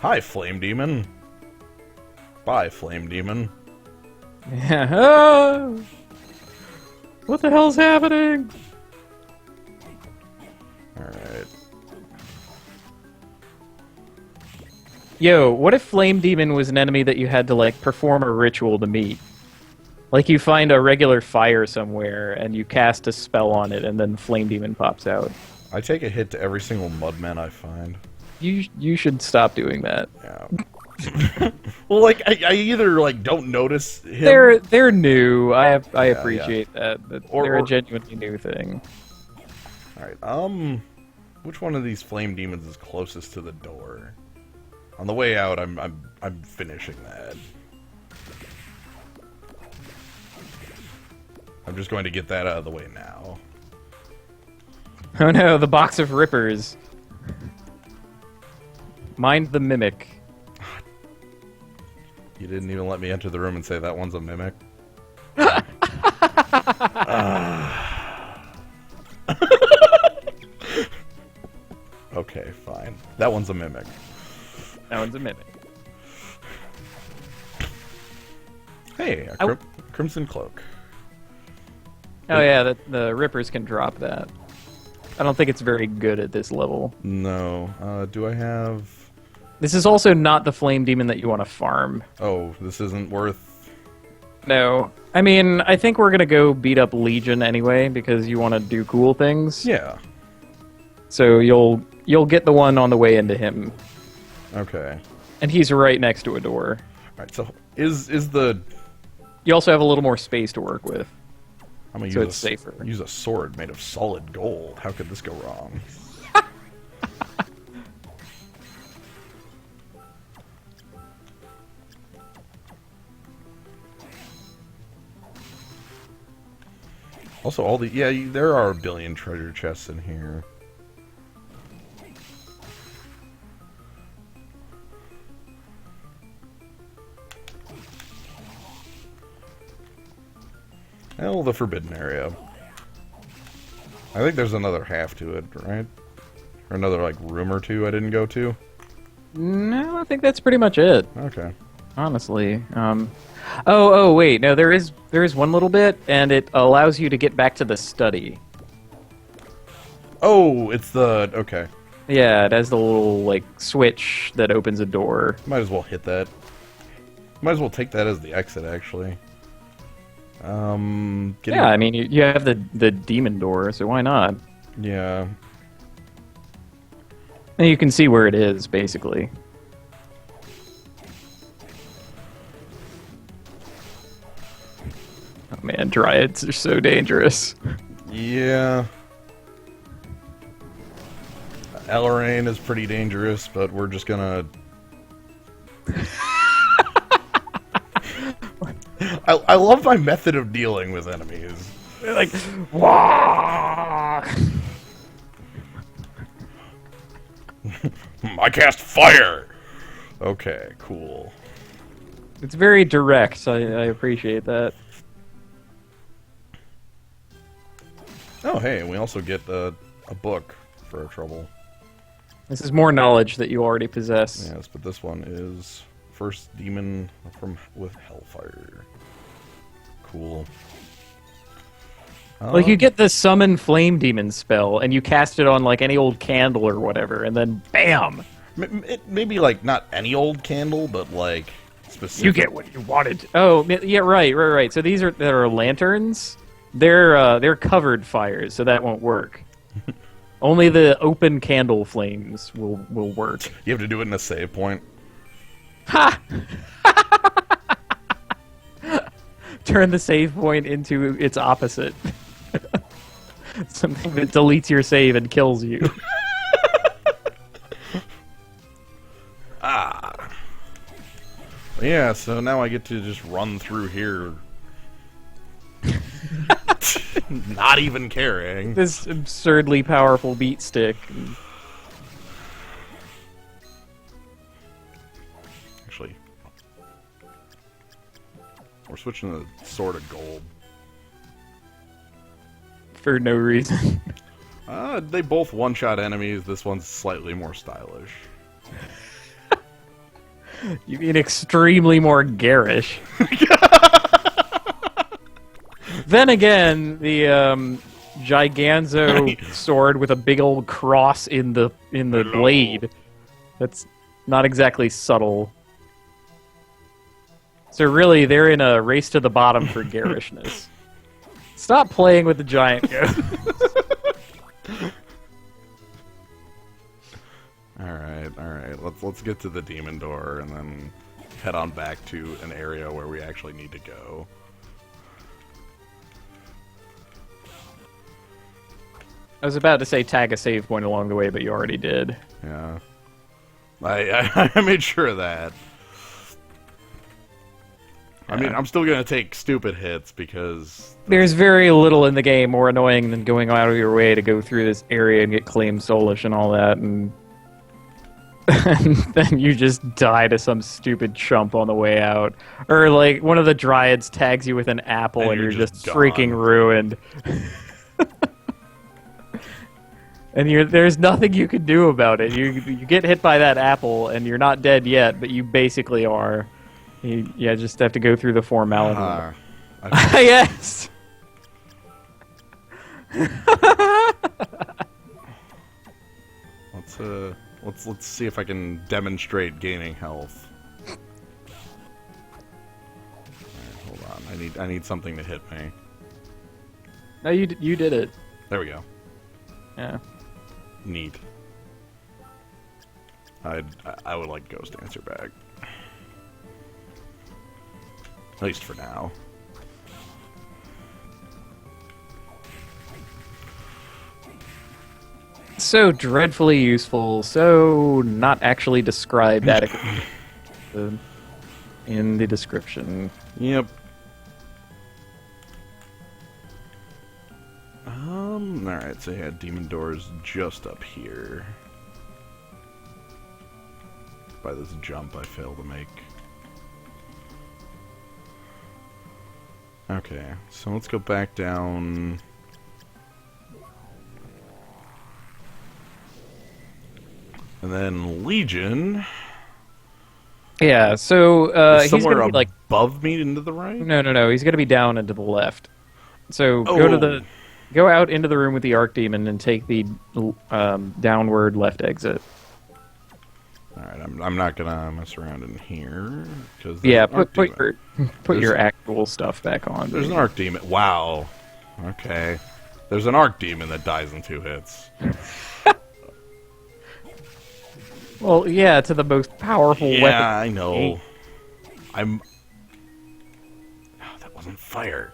Hi, Flame Demon. Bye, Flame Demon. Yeah. Oh! What the hell's happening? Alright. Yo, what if Flame Demon was an enemy that you had to, like, perform a ritual to meet? Like, you find a regular fire somewhere, and you cast a spell on it, and then Flame Demon pops out. I take a hit to every single mudman I find. You should stop doing that. Yeah. Well, like, I either, like, don't notice him... They're new. I Yeah, appreciate that. They're a genuinely new thing. Alright, which one of these flame demons is closest to the door? On the way out, I'm finishing that. I'm just going to get that out of the way now. Oh no, the box of rippers. Mind the mimic. You didn't even let me enter the room and say that one's a mimic. Okay, fine. That one's a mimic. That one's a mimic. Hey, a crimson cloak. Oh yeah, the rippers can drop that. I don't think it's very good at this level. No. Do I have... This is also not the flame demon that you want to farm. Oh, this isn't worth... No. I mean, I think we're gonna go beat up Legion anyway, because you want to do cool things. Yeah. So you'll get the one on the way into him. Okay. And he's right next to a door. Alright, so is the... You also have a little more space to work with. I'm gonna So use it's safer. Use a sword made of solid gold. How could this go wrong? Also, all the... Yeah, there are a billion treasure chests in here. Hell, the forbidden area. I think there's another half to it, right? Or another, like, room or two I didn't go to? No, I think that's pretty much it. Okay. Honestly. Oh, wait. No, there is one little bit, and it allows you to get back to the study. Oh, it's the... Okay. Yeah, it has the little, like, switch that opens a door. Might as well hit that. Might as well take that as the exit, actually. Yeah, I mean, you have the demon door, so why not? Yeah. And you can see where it is, basically. Oh man, dryads are so dangerous. Yeah. Elrain is pretty dangerous, but we're just gonna... I love my method of dealing with enemies. Like, wah! I cast fire! Okay, cool. It's very direct, I appreciate that. Oh, hey, we also get a book for our trouble. This is more knowledge that you already possess. Yes, but this one is First Demon with Hellfire. Cool. Like, you get the summon flame demon spell, and you cast it on, like, any old candle or whatever, and then BAM! Maybe, like, not any old candle, but, like, specific. You get what you wanted. Oh, yeah, right. So these are lanterns. They're covered fires, so that won't work. Only the open candle flames will work. You have to do it in a save point. Ha! Turn the save point into its opposite. Something that deletes your save and kills you. Yeah, so now I get to just run through here. Not even caring. This absurdly powerful beat stick. Actually, we're switching the sword of gold. For no reason. They both one-shot enemies. This one's slightly more stylish. You mean extremely more garish. Then again, the Giganzo sword with a big old cross in the blade. That's not exactly subtle. So really, they're in a race to the bottom for garishness. Stop playing with the giant ghost. All right. Let's get to the demon door and then head on back to an area where we actually need to go. I was about to say tag a save point along the way, but you already did. Yeah. I made sure of that. I mean, I'm still going to take stupid hits because... There's very little in the game more annoying than going out of your way to go through this area and get claimed soulish and all that, and then you just die to some stupid chump on the way out. Or, like, one of the dryads tags you with an apple and you're just freaking ruined. And there's nothing you can do about it. You get hit by that apple and you're not dead yet, but you basically are. You just have to go through the formality. Yes. Let's see if I can demonstrate gaining health. Alright, hold on. I need something to hit me. No, you did it. There we go. Yeah. Neat. I would like Ghost Dancer back. At least for now. So dreadfully useful, so not actually described adequately in the description. Yep. Alright, so yeah, Demon Door's just up here. By this jump I failed to make. Okay, so let's go back down. And then Legion. Yeah, so he's somewhere gonna be like above me into the right? no. He's gonna be down and to the left. So go out into the room with the Archdemon and take the downward left exit. All right, I'm not gonna mess around in here because put your actual stuff back on. There's an Archdemon. Wow. Okay. There's an Archdemon that dies in 2 hits. Well, yeah, to the most powerful weapon. Yeah, I know. Oh, that wasn't fire.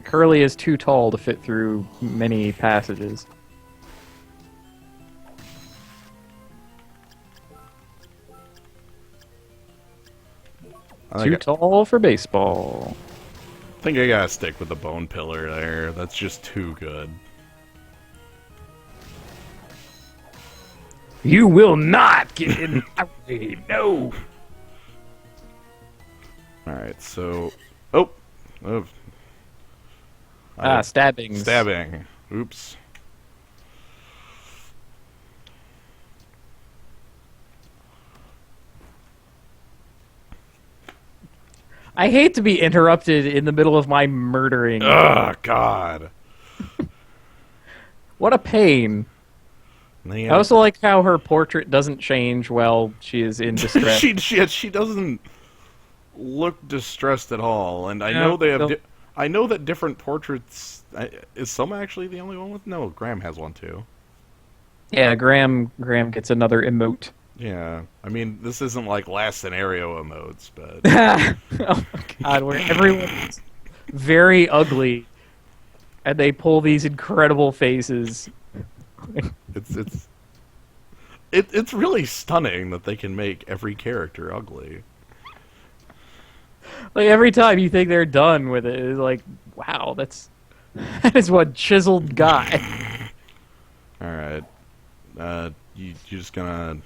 Curly is too tall to fit through many passages. Too tall for baseball. I think I gotta stick with the bone pillar there. That's just too good. You will not get in my way, no! Alright, so... Oh! Stabbing. Stabbing. Oops. I hate to be interrupted in the middle of my murdering. Oh, God. What a pain. I also like how her portrait doesn't change while she is in distress. she doesn't look distressed at all, and I know they have. I know that different portraits. Is Soma actually the only one with? No, Graham has one too. Yeah, Graham gets another emote. Yeah, I mean this isn't like last scenario emotes, but oh my God, where everyone's very ugly, and they pull these incredible faces. It's really stunning that they can make every character ugly. Like every time you think they're done with it, it's like, wow, that is one chiseled guy. All right, you just gonna?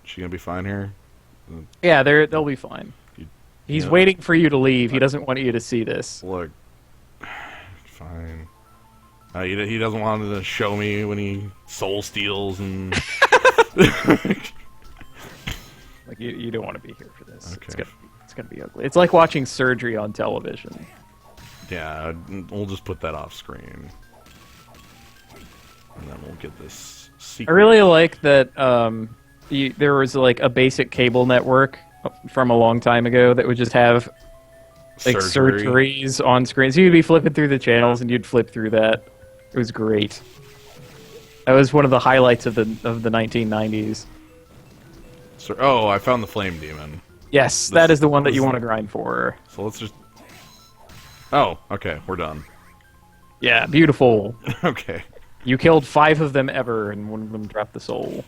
She gonna be fine here? Yeah, they'll be fine. He's waiting for you to leave. He doesn't want you to see this. Look, fine. He doesn't want to show me when he soul steals and. Like you don't want to be here for this. Okay. It's gonna be ugly. It's like watching surgery on television. Yeah, we'll just put that off screen, and then we'll get this secret. I really like that. There was like a basic cable network from a long time ago that would just have like surgeries on screen. So you'd be flipping through the channels and you'd flip through that. It was great. That was one of the highlights of the 1990s. Oh, I found the flame demon. Yes, that is the one that you want to grind for. So let's just... Oh, okay, we're done. Yeah, beautiful. Okay. You killed 5 of them ever, and one of them dropped the soul.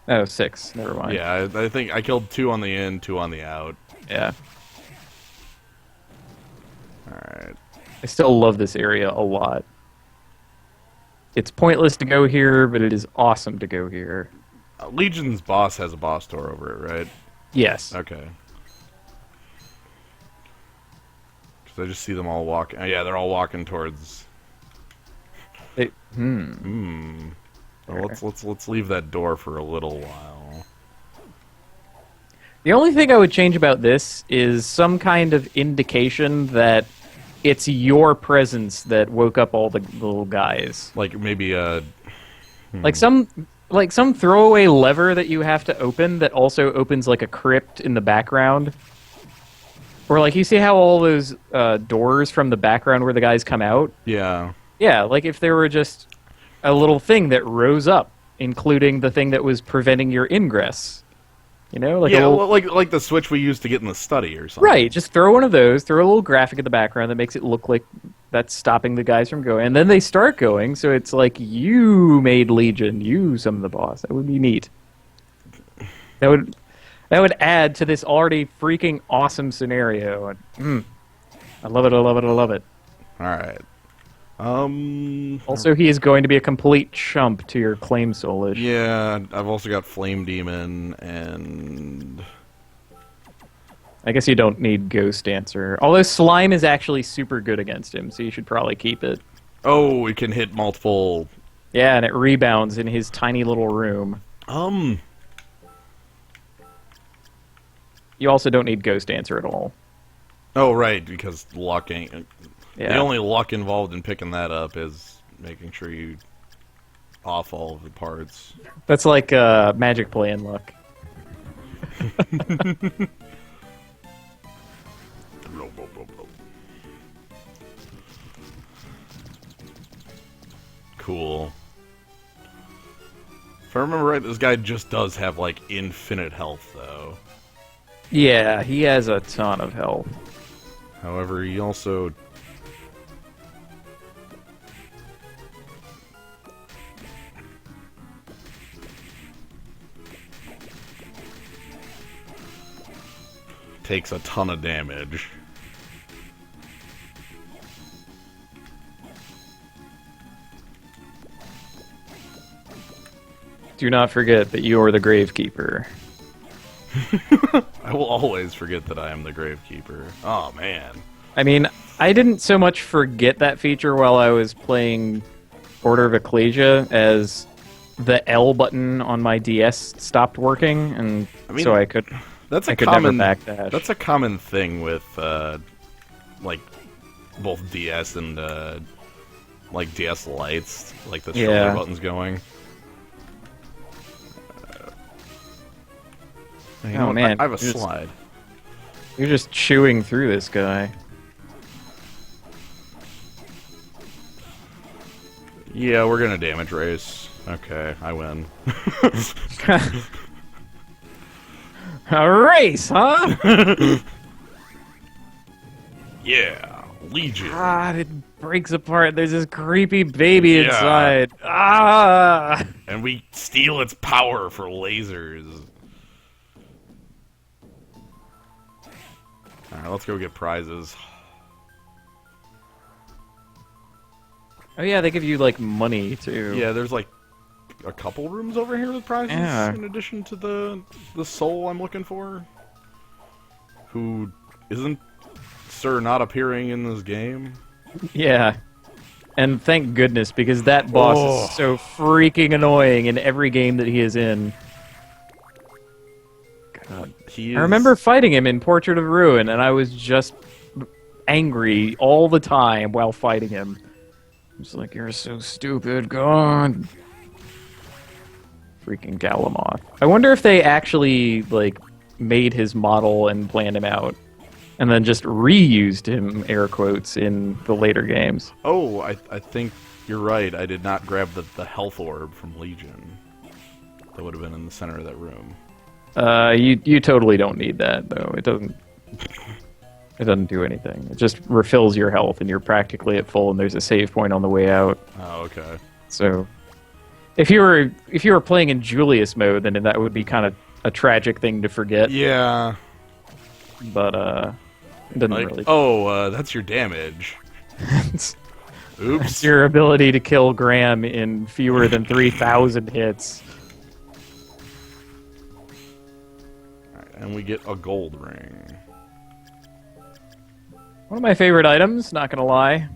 Oh, 6. Never mind. Yeah, I think I killed 2 on the in, 2 on the out. Yeah. Alright. I still love this area a lot. It's pointless to go here, but it is awesome to go here. Legion's boss has a boss door over it, right? Yes. Okay. Because I just see them all walking. Yeah, they're all walking towards... Well, let's leave that door for a little while. The only thing I would change about this is some kind of indication that it's your presence that woke up all the little guys. Like maybe a Like some throwaway lever that you have to open that also opens like a crypt in the background. Or like you see how all those doors from the background where the guys come out? yeah. Yeah, like if there were just a little thing that rose up, including the thing that was preventing your ingress. You know, like Yeah, a little... like the switch we used to get in the study or something. Right, just throw one of those, throw a little graphic in the background that makes it look like that's stopping the guys from going, and then they start going, so it's like you made Legion, you summoned the boss. That would be neat. That would add to this already freaking awesome scenario. I love it, I love it, I love it. Alright. Also, he is going to be a complete chump to your claim soulish. Yeah, I've also got Flame Demon and... I guess you don't need Ghost Dancer. Although Slime is actually super good against him, so you should probably keep it. Oh, it can hit multiple... Yeah, and it rebounds in his tiny little room. You also don't need Ghost Dancer at all. Oh, right, because luck ain't... Yeah. The only luck involved in picking that up is making sure you off all of the parts. That's like Magic Play and luck. Cool. If I remember right, this guy just does have, like, infinite health, though. Yeah, he has a ton of health. However, he also... takes a ton of damage. Do not forget that you are the Gravekeeper. I will always forget that I am the Gravekeeper. Oh, man. I mean, I didn't so much forget that feature while I was playing Order of Ecclesia as the L button on my DS stopped working, and so I could... That's I could never backdash. That's a common thing with, like, both DS and, like, DS Lights, like the shoulder buttons going. Oh, man. I have a slide. You're just chewing through this guy. Yeah, we're gonna damage race. Okay, I win. A race, huh? Yeah, Legion. God, it breaks apart. There's this creepy baby inside. Ah! And we steal its power for lasers. Alright, let's go get prizes. Oh yeah, they give you, like, money, too. Yeah, there's, like, a couple rooms over here with prizes, in addition to the soul I'm looking for. Who isn't, sir, not appearing in this game. Yeah. And thank goodness, because that boss is so freaking annoying in every game that he is in. God. I remember fighting him in Portrait of Ruin, and I was just angry all the time while fighting him. I'm just like, you're so stupid, go on. Freaking Galamoth. I wonder if they actually, like, made his model and planned him out, and then just reused him, air quotes, in the later games. Oh, I think you're right. I did not grab the health orb from Legion. That would have been in the center of that room. You totally don't need that, though. It doesn't do anything. It just refills your health, and you're practically at full, and there's a save point on the way out. Oh, okay. So, if you were playing in Julius mode, then that would be kind of a tragic thing to forget. Yeah. But, it doesn't really... Oh, that's your damage. Oops. It's your ability to kill Graham in fewer than 3,000 hits. Alright, and we get a gold ring. One of my favorite items, not gonna lie.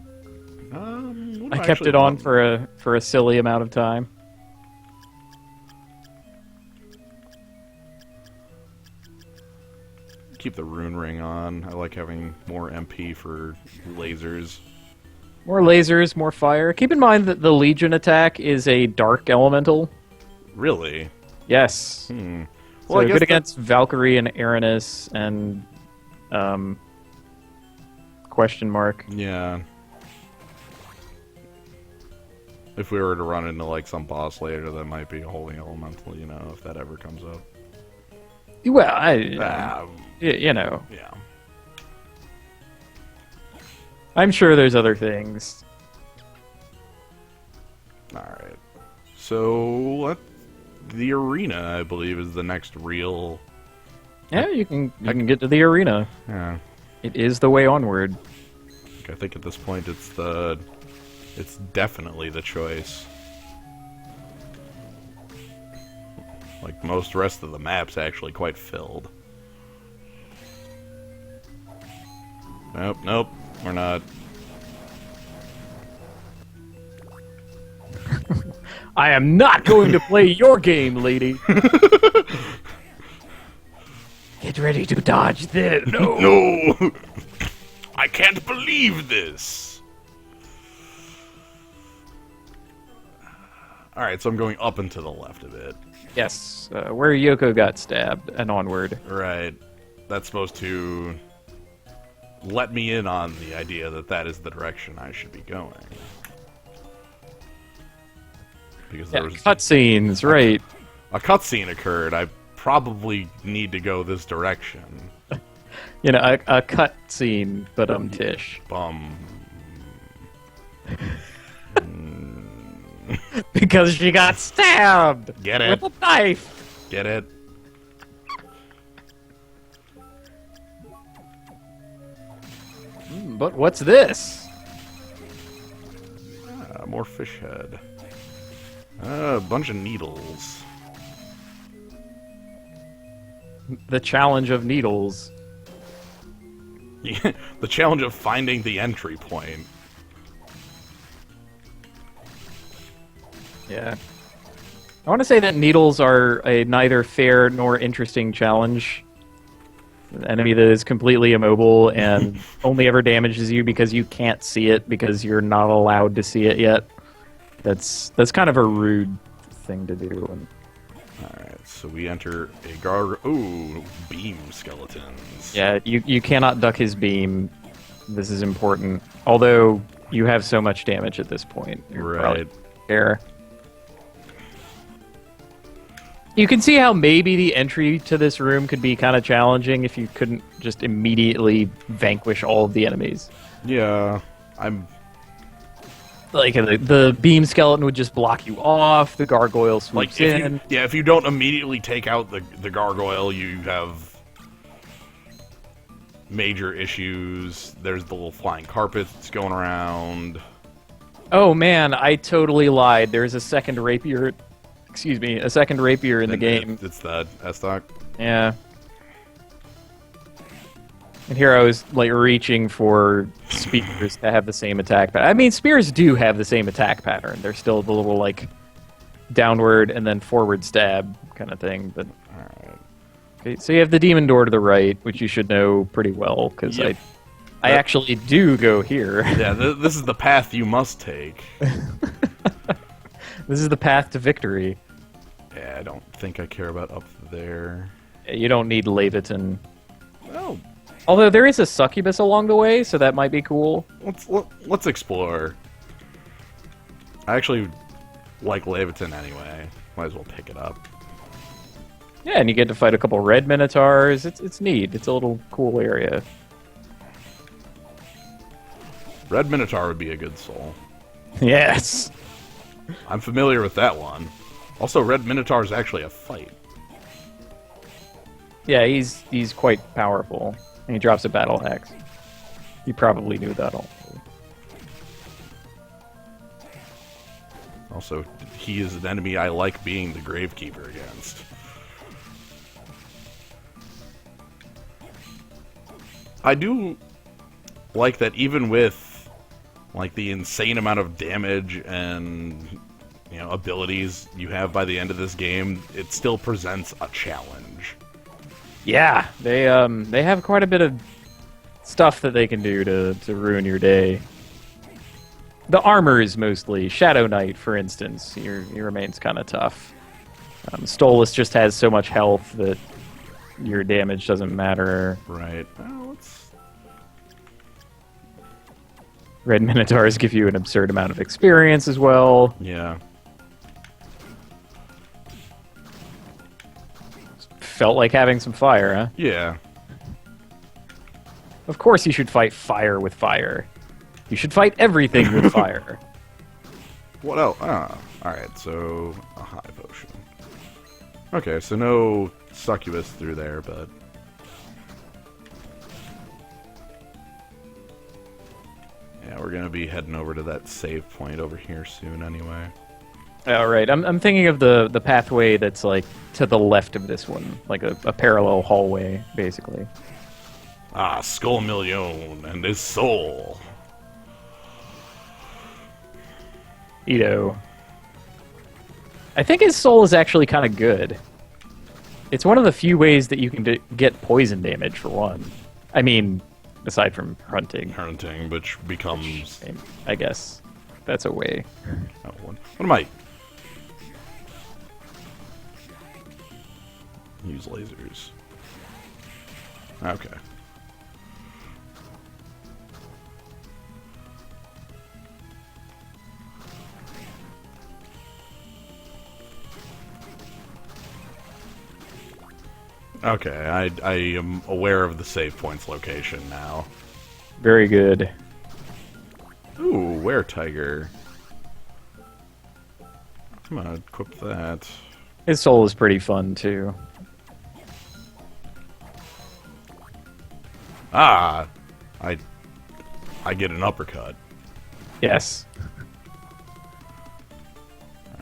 I kept it on for a silly amount of time. keep the rune ring on. I like having more MP for lasers. More lasers, more fire. Keep in mind that the Legion attack is a dark elemental. Really? Yes. Hmm. So Well, I guess good against Valkyrie and Aranus and question mark. Yeah. If we were to run into like some boss later, that might be a holy elemental. You know, if that ever comes up. Well, you know, Yeah. I'm sure there's other things. All right. So the arena, I believe, is the next real. Yeah, you can get to the arena. Yeah. It is the way onward. I think at this point it's definitely the choice. Like most rest of the map's actually quite filled. Nope, we're not. I am not going to play your game, lady. Get ready to dodge this. No. No! I can't believe this! Alright, so I'm going up and to the left a bit. Yes, where Yoko got stabbed and onward. Right. That's supposed to let me in on the idea that that is the direction I should be going. Because there was cutscenes, right? a cutscene occurred. I probably need to go this direction. You know, a cutscene, but tish. Bum. Because she got stabbed! Get it? With a knife! Get it? But what's this? More fish head. A bunch of needles. The challenge of needles. The challenge of finding the entry point. Yeah. I want to say that needles are a neither fair nor interesting challenge. An enemy that is completely immobile and only ever damages you because you can't see it because you're not allowed to see it yet. That's kind of a rude thing to do. Alright, so we enter a Ooh, beam skeletons. Yeah, you cannot duck his beam. This is important. Although you have so much damage at this point. You're probably there. You can see how maybe the entry to this room could be kind of challenging if you couldn't just immediately vanquish all of the enemies. Yeah, I'm... Like, the beam skeleton would just block you off, the gargoyle swoops in. If you don't immediately take out the gargoyle, you have major issues. There's the little flying carpet that's going around. Oh man, I totally lied. There's a second rapier... Excuse me, a second rapier in the game. It's the S-Stock? Yeah. And here I was, like, reaching for spears to have the same attack pattern. I mean, spears do have the same attack pattern. They're still the little, like, downward and then forward stab kind of thing. But Alright. okay, so you have the demon door to the right, which you should know pretty well, because I actually do go here. Yeah, this is the path you must take. This is the path to victory. Yeah, I don't think I care about up there. You don't need Leviton. Well, Although there is a succubus along the way, so that might be cool. let's explore. I actually like Leviton anyway. Might as well pick it up. Yeah, and you get to fight a couple red minotaurs. It's neat. It's a little cool area. Red Minotaur would be a good soul. Yes. I'm familiar with that one. Also, Red Minotaur is actually a fight. Yeah, he's quite powerful. And he drops a battle axe. You probably knew that already. Also, he is an enemy I like being the Gravekeeper against. I do like that even with like the insane amount of damage and abilities you have by the end of this game, it still presents a challenge. Yeah, they have quite a bit of stuff that they can do to ruin your day. The armor is mostly Shadow Knight, for instance. He remains kind of tough. Stolas just has so much health that your damage doesn't matter. Right. Well, let's... Red Minotaurs give you an absurd amount of experience as well. Yeah. Felt like having some fire, huh? Yeah. Of course you should fight fire with fire. You should fight everything with fire. What else? Ah, alright, so a high potion. Okay, so no succubus through there, but... Yeah, we're gonna be heading over to that save point over here soon anyway. Alright, I'm thinking of the pathway that's, like, to the left of this one. Like a parallel hallway, basically. Ah, Skull Million and his soul. Ito. I think his soul is actually kind of good. It's one of the few ways that you can get poison damage, for one. I mean, aside from hunting. Hunting, which becomes... I guess that's a way. Oh, what am I... Use lasers. Okay. Okay, I am aware of the save point's location now. Very good. Ooh, were-tiger. I'm gonna equip that. His soul is pretty fun, too. Ah! I get an uppercut. Yes.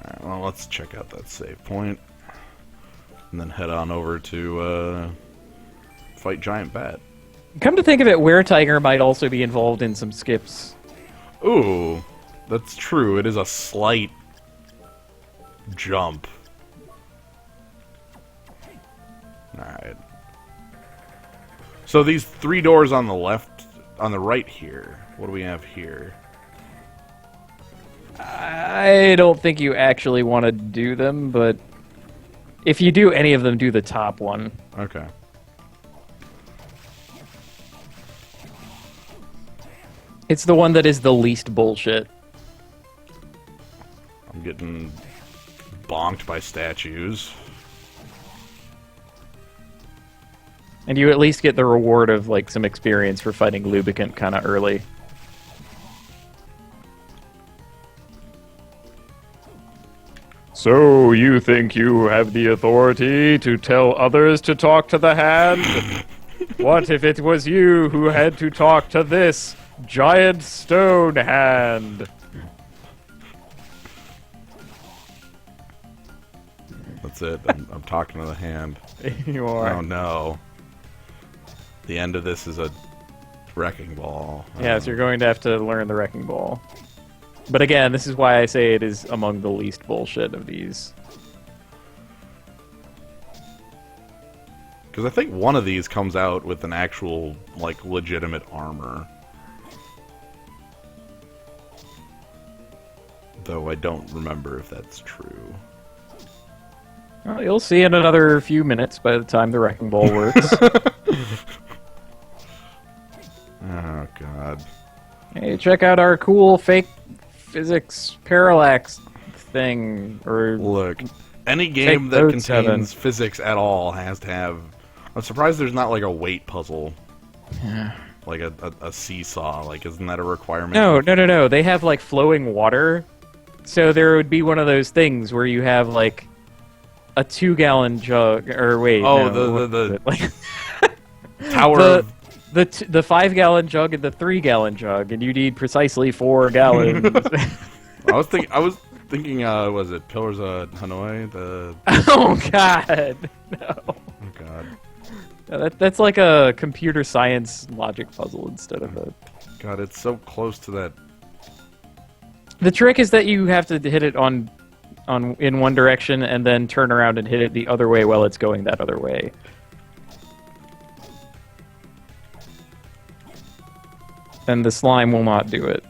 Alright, well, let's check out that save point. And then head on over to, fight Giant Bat. Come to think of it, Were-Tiger might also be involved in some skips. Ooh, that's true. It is a slight jump. Alright. So these 3 doors on the left, on the right here, what do we have here? I don't think you actually want to do them, but if you do any of them, do the top one. Okay. It's the one that is the least bullshit. I'm getting bonked by statues. And you at least get the reward of, like, some experience for fighting Lubricant kind of early. So, you think you have the authority to tell others to talk to the hand? What if it was you who had to talk to this giant stone hand? That's it. I'm talking to the hand. You are. Oh no. The end of this is a wrecking ball. Yeah, so you're going to have to learn the Wrecking Ball. But again, this is why I say it is among the least bullshit of these. Because I think one of these comes out with an actual, like, legitimate armor. Though I don't remember if that's true. Well, you'll see in another few minutes by the time the Wrecking Ball works. Oh, God. Hey, check out our cool fake physics parallax thing. Or Look, any game that notes, contains Evan. physics at all has to have... I'm surprised there's not, like, a weight puzzle. Yeah. Like a seesaw. Like, isn't that a requirement? No. They have, like, flowing water. So there would be one of those things where you have, like, a 2-gallon jug. Or wait, Oh, no, the like, Tower the of... the 5-gallon jug and the 3-gallon jug, and you need precisely 4 gallons. I was thinking, was it Pillars of Hanoi? Oh God, no. Oh God. No, that's like a computer science logic puzzle instead of a... God, it's so close to that. The trick is that you have to hit it on in one direction and then turn around and hit it the other way while it's going that other way. then the slime will not do it.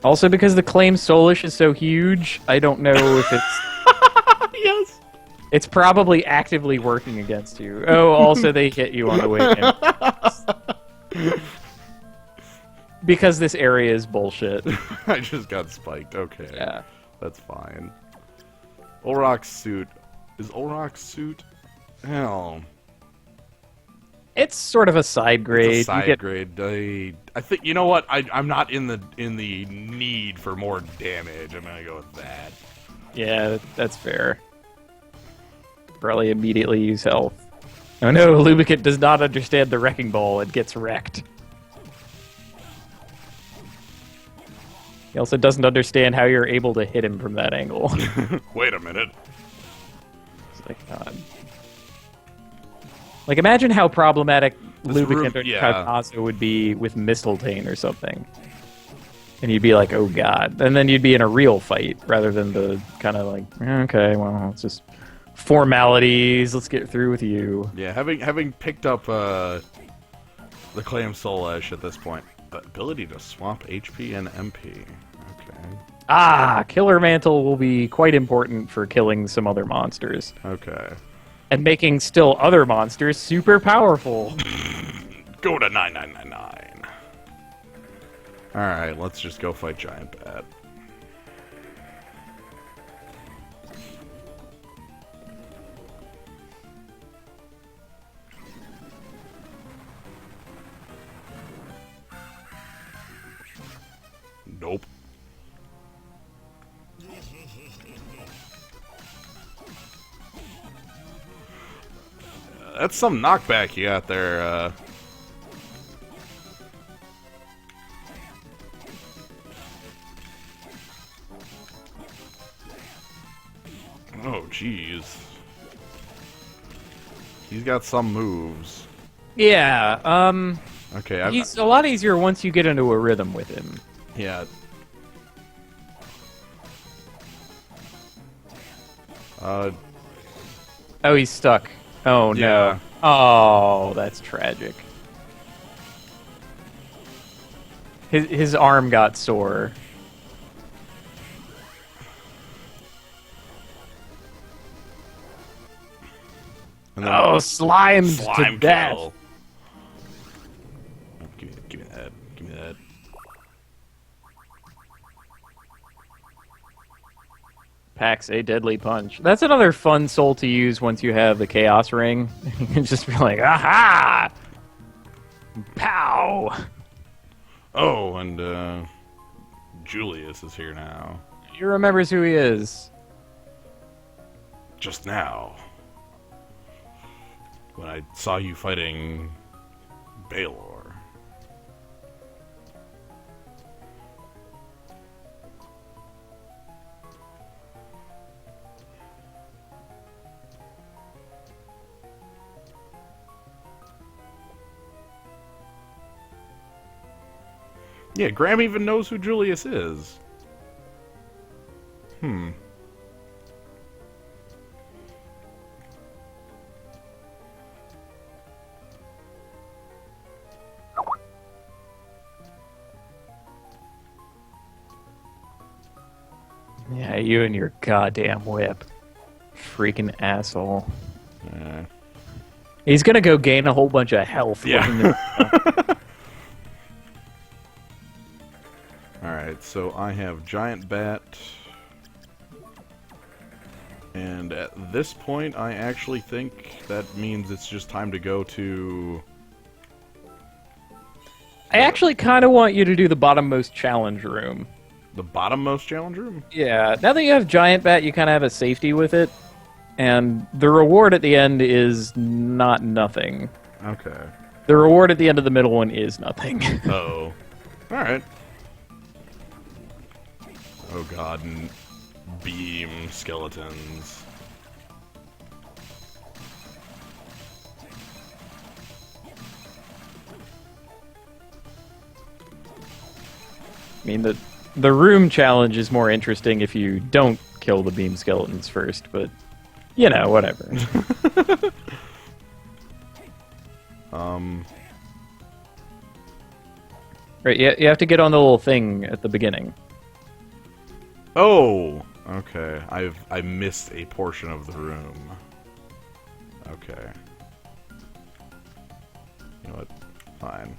Also, because the claim soulish is so huge, I don't know if it's... Yes! It's probably actively working against you. Oh, also they hit you on the way in. Because this area is bullshit. I just got spiked. Okay. Yeah. That's fine. Olrock's suit. Is Olrock's suit? Hell. It's sort of a side grade. It's a side grade. I think, you know what? I'm not in the need for more damage. I'm gonna go with that. Yeah, that's fair. Probably immediately use health. Oh no, Lubricant does not understand the wrecking ball and gets wrecked. He also doesn't understand how you're able to hit him from that angle. Wait a minute. It's like, God. Like, imagine how problematic Lubricant or Cartazo would be with Mistletoe or something. And you'd be like, oh god. And then you'd be in a real fight, rather than the kind of like, okay, well, it's just formalities, let's get through with you. Yeah, having picked up the Clam Soulash at this point. Ability to swap HP and MP. Okay. Ah, Killer Mantle will be quite important for killing some other monsters. Okay. And making still other monsters super powerful. Go to 9999. Alright, let's just go fight Giant Bat. Nope. That's some knockback you got there, Oh, jeez. He's got some moves. Yeah, Okay, he's a lot easier once you get into a rhythm with him. Yeah. Oh, he's stuck. Oh, no. Yeah. Oh, that's tragic. His arm got sore. And then slimed slime to death. kill. Give me that. Give me that. Packs a deadly punch. That's another fun soul to use once you have the Chaos Ring. You can just be like, aha! Pow! Oh, and Julius is here now. He remembers who he is. Just now. When I saw you fighting Baylor. Yeah, Graham even knows who Julius is. Hmm. Yeah, you and your goddamn whip. Freaking asshole. He's gonna go gain a whole bunch of health. Yeah. Alright, so I have Giant Bat. And at this point, I actually think that means it's just time to go to... I actually kind of want you to do the bottommost challenge room. The bottommost challenge room? Yeah, now that you have Giant Bat, you kind of have a safety with it. And the reward at the end is not nothing. Okay. The reward at the end of the middle one is nothing. Uh-oh. Alright. Oh god, beam skeletons. I mean, the room challenge is more interesting if you don't kill the beam skeletons first, but You know, whatever. Right, you have to get on the little thing at the beginning. Oh, okay. I missed a portion of the room. Okay. You know what? Fine.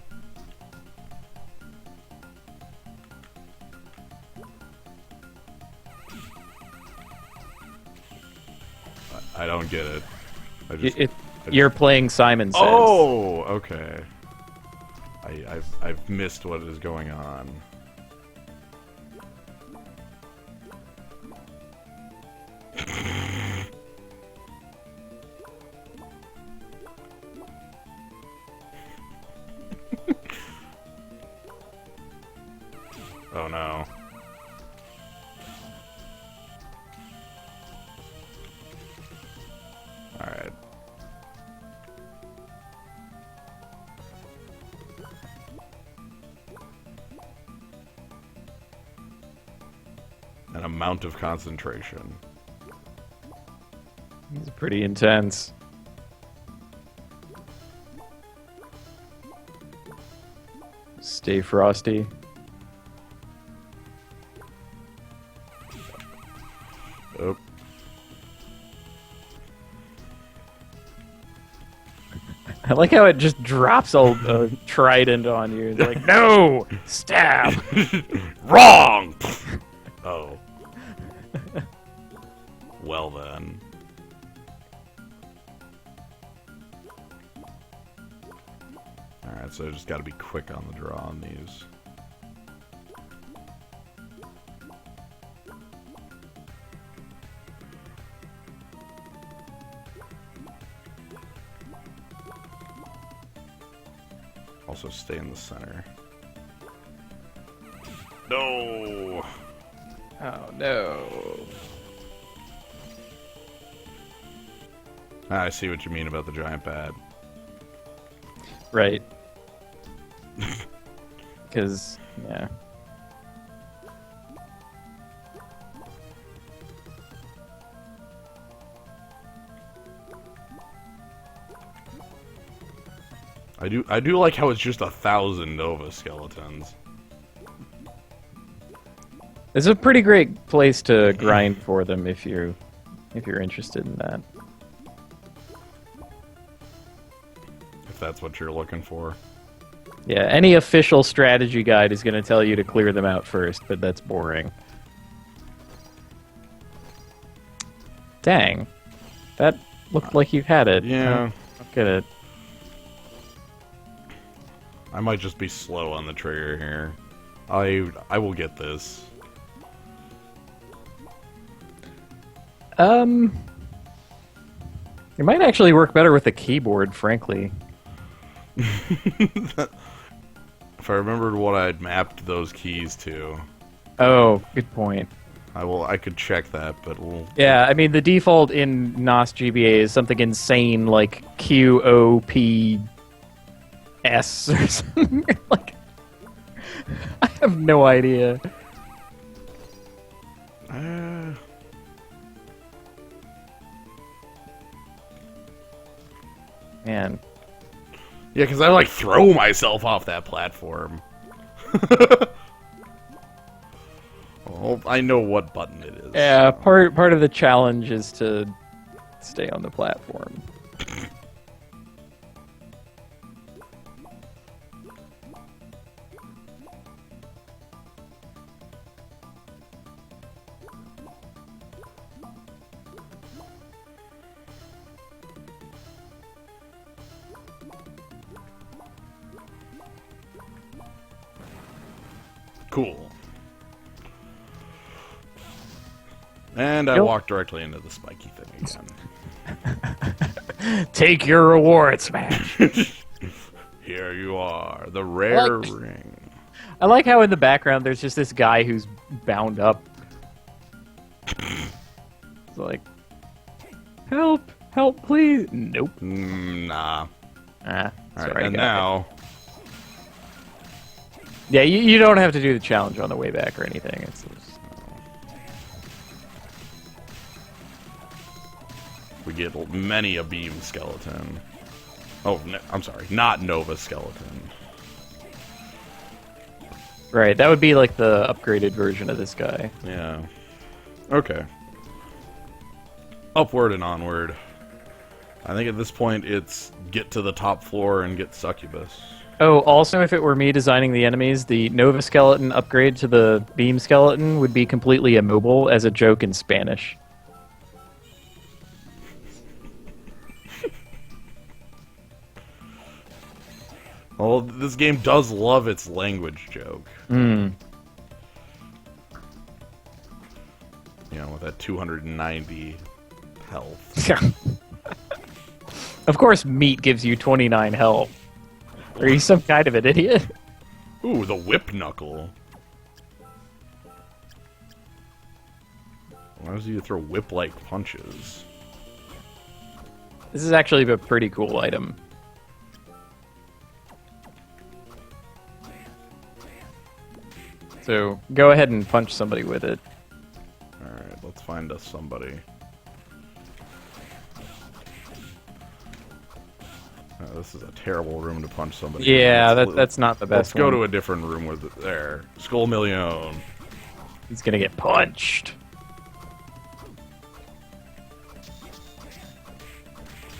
I don't get it. You're playing Simon Says. Oh, okay. I've missed what is going on. Oh no. Alright. An amount of concentration. It's pretty intense. Stay frosty. Oh. I like how it just drops a trident on you. It's like, no! Stab! Wrong! Oh. Well then. Alright, so I just gotta be quick on the draw on these. Also stay in the center. No! Oh no. I see what you mean about the giant pad. Right. Because, yeah. I do like how it's just 1,000 Nova skeletons. It's a pretty great place to grind for them if you're interested in that. If that's what you're looking for. Yeah, any official strategy guide is going to tell you to clear them out first, but that's boring. Dang. That looked like you had it. Yeah. Look at it. I might just be slow on the trigger here. I will get this. It might actually work better with a keyboard, frankly. If I remembered what I'd mapped those keys to. Oh, good point. I could check that, but we'll... Yeah, I mean, the default in NOS GBA is something insane like QOPS or something. Like, I have no idea. Man. Yeah, because I, like, throw myself off that platform. Well, I know what button it is. Yeah, part of the challenge is to stay on the platform. Cool. And I Nope. walked directly into the spiky thing again. Take your reward, Smash! Here you are, the rare Like- ring. I like how in the background there's just this guy who's bound up. It's like, help, help, please. Nope. Nah. Ah, All right, sorry. and guy. now... Yeah, you don't have to do the challenge on the way back or anything. It's we get many a beam skeleton. Oh, I'm sorry, not Nova skeleton. Right, that would be like the upgraded version of this guy. Yeah. Okay. Upward and onward. I think at this point it's get to the top floor and get Succubus. Oh, also, if it were me designing the enemies, the Nova skeleton upgrade to the beam skeleton would be completely immobile as a joke in Spanish. Well, this game does love its language joke. Hmm. You know, with that 290 health. Of course, meat gives you 29 health. Are you some kind of an idiot? Ooh, the whip knuckle. Allows you to throw whip-like punches. This is actually a pretty cool item. So, go ahead and punch somebody with it. Alright, let's find us somebody. This is a terrible room to punch somebody. Yeah, that's not the best Let's go one. to a different room with it. There. Skull Million. He's gonna get punched.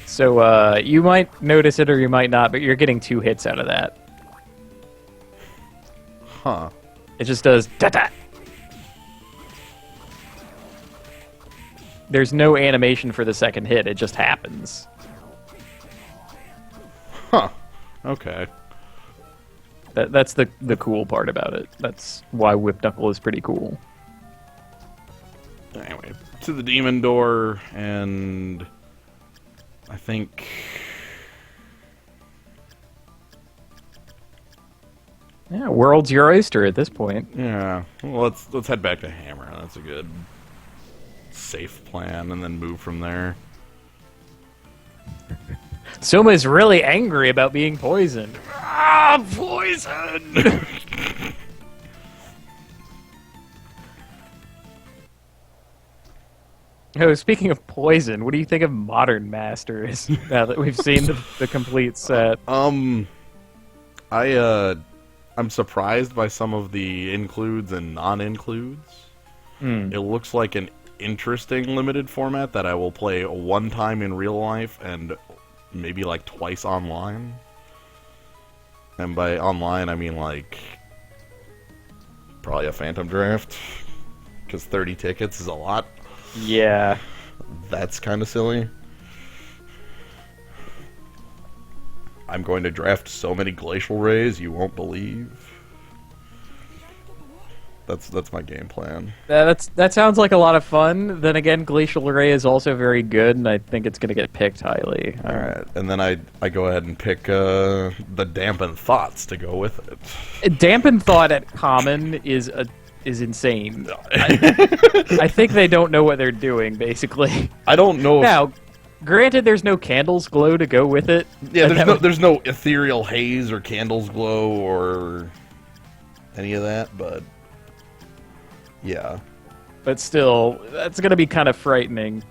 So, you might notice it or you might not, but you're getting 2 hits out of that. Huh. It just does ta-ta. There's no animation for the second hit, it just happens. Huh. Okay. That's the cool part about it. That's why Whip Knuckle is pretty cool. Anyway, to the demon door, and I think Yeah, world's your oyster at this point. yeah. Well, let's head back to Hammer. That's a good safe plan, and then move from there. Soma is really angry about being poisoned. Ah, poison! Oh, speaking of poison, what do you think of Modern Masters now that we've seen the complete set? I'm surprised by some of the includes and non-includes. It looks like an interesting limited format that I will play one time in real life and maybe like twice online. And by online, I mean like probably a Phantom Draft, because 30 tickets is a lot. Yeah. That's kind of silly. I'm going to draft so many Glacial Rays you won't believe. That's my game plan. That sounds like a lot of fun. Then again, Glacial Ray is also very good, and I think it's going to get picked highly. Alright, and then I go ahead and pick the Dampened Thoughts to go with it. Dampened Thought at common is insane. I think they don't know what they're doing, basically. I don't know if... Now, granted, there's no candles glow to go with it. Yeah, there's no ethereal haze or candles glow or any of that, but yeah. But still, that's going to be kind of frightening.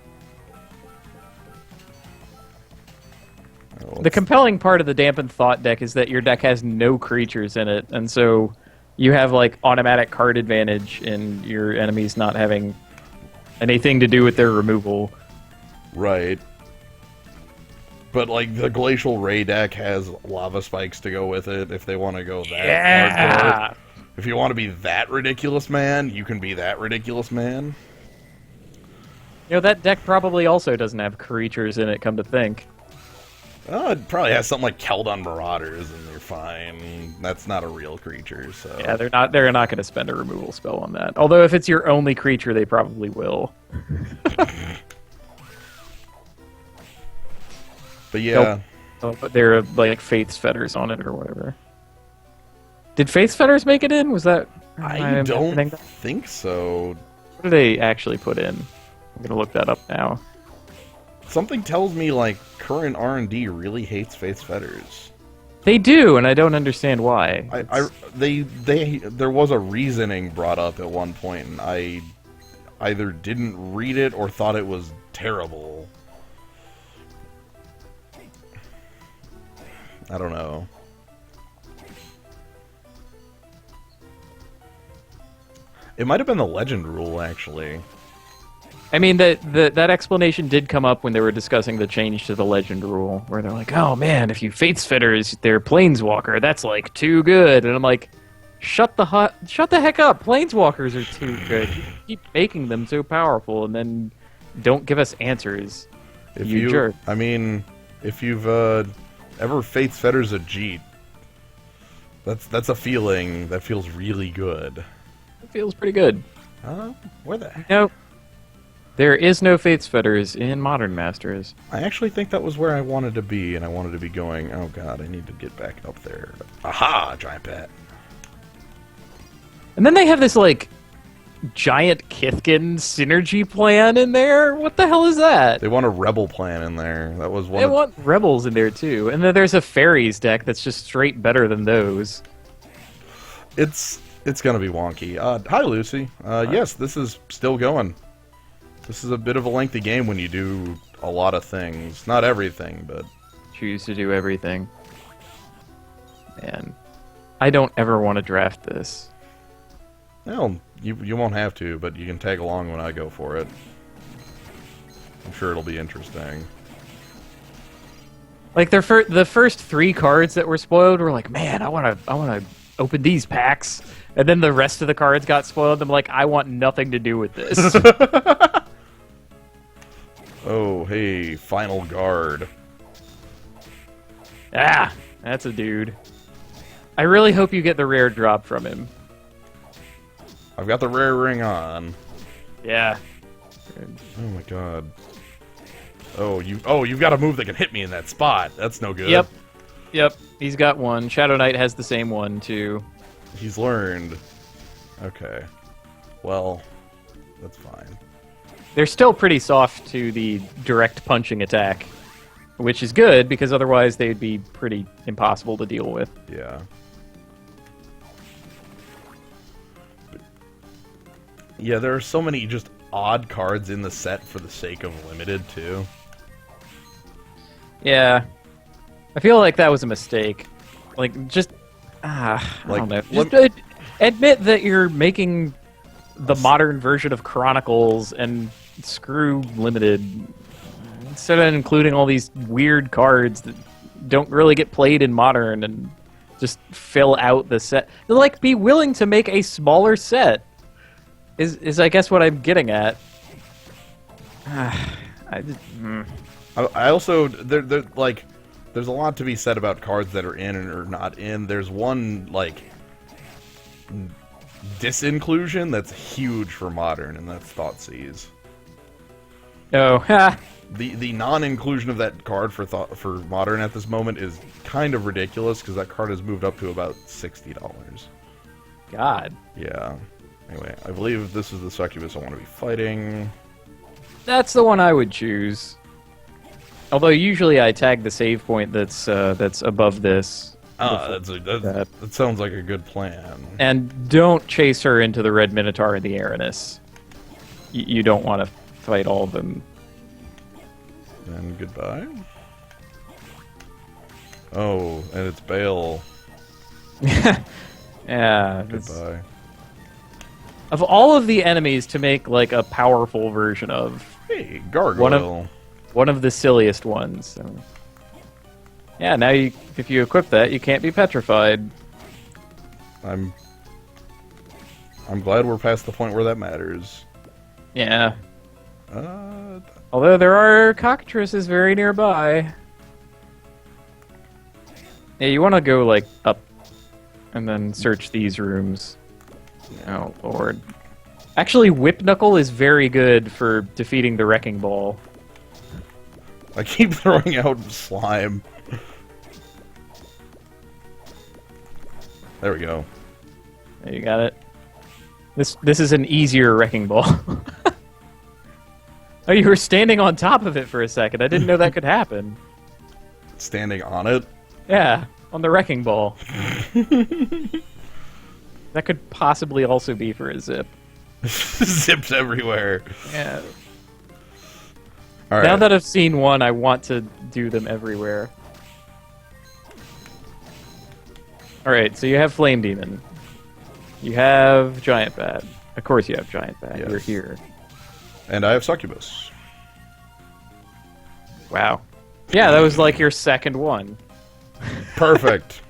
Well, The compelling part of the Dampened Thought deck is that your deck has no creatures in it, and so you have like automatic card advantage in your enemies not having anything to do with their removal. right. But like the Glacial Ray deck has Lava Spikes to go with it if they want to go that Yeah! hardcore. If you want to be that ridiculous man, you can be that ridiculous man. You know, that deck probably also doesn't have creatures in it, come to think. Oh, it probably has something like Keldon Marauders, and you're fine. That's not a real creature, so... Yeah, they're not going to spend a removal spell on that. Although if it's your only creature, they probably will. But yeah... But they're like Faith's Fetters on it or whatever. Did Faith's Fetters make it in? Was that... I don't think so. What did they actually put in? I'm going to look that up now. Something tells me, like, current R&D really hates Faith's Fetters. They do, and I don't understand why. There was a reasoning brought up at one point, and I either didn't read it or thought it was terrible. I don't know. It might have been the legend rule, actually. I mean, that explanation did come up when they were discussing the change to the legend rule, where they're like, "Oh man, if you Fates Fitters their Planeswalker, that's like too good." And I'm like, shut the heck up! Planeswalkers are too good. You keep making them so powerful, and then don't give us answers. You jerk. I mean, if you've ever Fates Fetters a Jeet, that's a feeling that feels really good. It feels pretty good. Where the heck? No. There is no Fates Fetters in Modern Masters. I actually think that was where I wanted to be, and I wanted to be going, oh god, I need to get back up there. Aha! Giant Bat. And then they have this, like, giant Kithkin synergy plan in there? What the hell is that? They want a Rebel plan in there. That was one. They want Rebels in there, too. And then there's a Fairies deck that's just straight better than those. It's gonna be wonky. Hi, Lucy. Yes, this is still going. This is a bit of a lengthy game when you do a lot of things. Not everything, but... Choose to do everything. Man, I don't ever want to draft this. Well, you won't have to, but you can tag along when I go for it. I'm sure it'll be interesting. Like, the first 3 cards that were spoiled were like, man, I want to open these packs. And then the rest of the cards got spoiled. I'm like, I want nothing to do with this. Oh, hey, Final Guard. Ah, that's a dude. I really hope you get the rare drop from him. I've got the rare ring on. Yeah. Oh my god. You've got a move that can hit me in that spot. That's no good. Yep. He's got one. Shadow Knight has the same one, too. He's learned. Okay. Well, that's fine. They're still pretty soft to the direct punching attack, which is good, because otherwise they'd be pretty impossible to deal with. Yeah. Yeah, there are so many just odd cards in the set for the sake of limited, too. Yeah. I feel like that was a mistake. Like, just... I don't know. Just admit that you're making the modern version of Chronicles and screw limited. Instead of including all these weird cards that don't really get played in modern and just fill out the set. Like, be willing to make a smaller set. Is I guess what I'm getting at. I also like there's a lot to be said about cards that are in and are not in. There's one like disinclusion that's huge for modern, and that's Thoughtseize. Oh, the non-inclusion of that card for modern at this moment is kind of ridiculous because that card has moved up to about $60. God. Yeah. Anyway, I believe this is the succubus I want to be fighting. That's the one I would choose. Although usually I tag the save point that's above this. That sounds like a good plan. And don't chase her into the Red Minotaur and the Aranus. You don't want to fight all of them. And goodbye. Oh, and it's Bale. Yeah. Goodbye. Of all of the enemies to make like a powerful version of, hey, Gargoyle. One of the silliest ones. So. Yeah, now if you equip that, you can't be petrified. I'm glad we're past the point where that matters. Yeah. Although there are cockatrices very nearby. Yeah, you want to go like up and then search these rooms. Oh, Lord. Actually, Whip Knuckle is very good for defeating the Wrecking Ball. I keep throwing out slime. There we go. There, you got it. This is an easier Wrecking Ball. Oh, you were standing on top of it for a second. I didn't know that could happen. Standing on it? Yeah, on the Wrecking Ball. That could possibly also be for a zip. Zips everywhere. Yeah. All right. Now that I've seen one, I want to do them everywhere. Alright, so you have Flame Demon. You have Giant Bat. Of course you have Giant Bat. Yes. You're here. And I have Succubus. Wow. Yeah, that was like your second one. Perfect.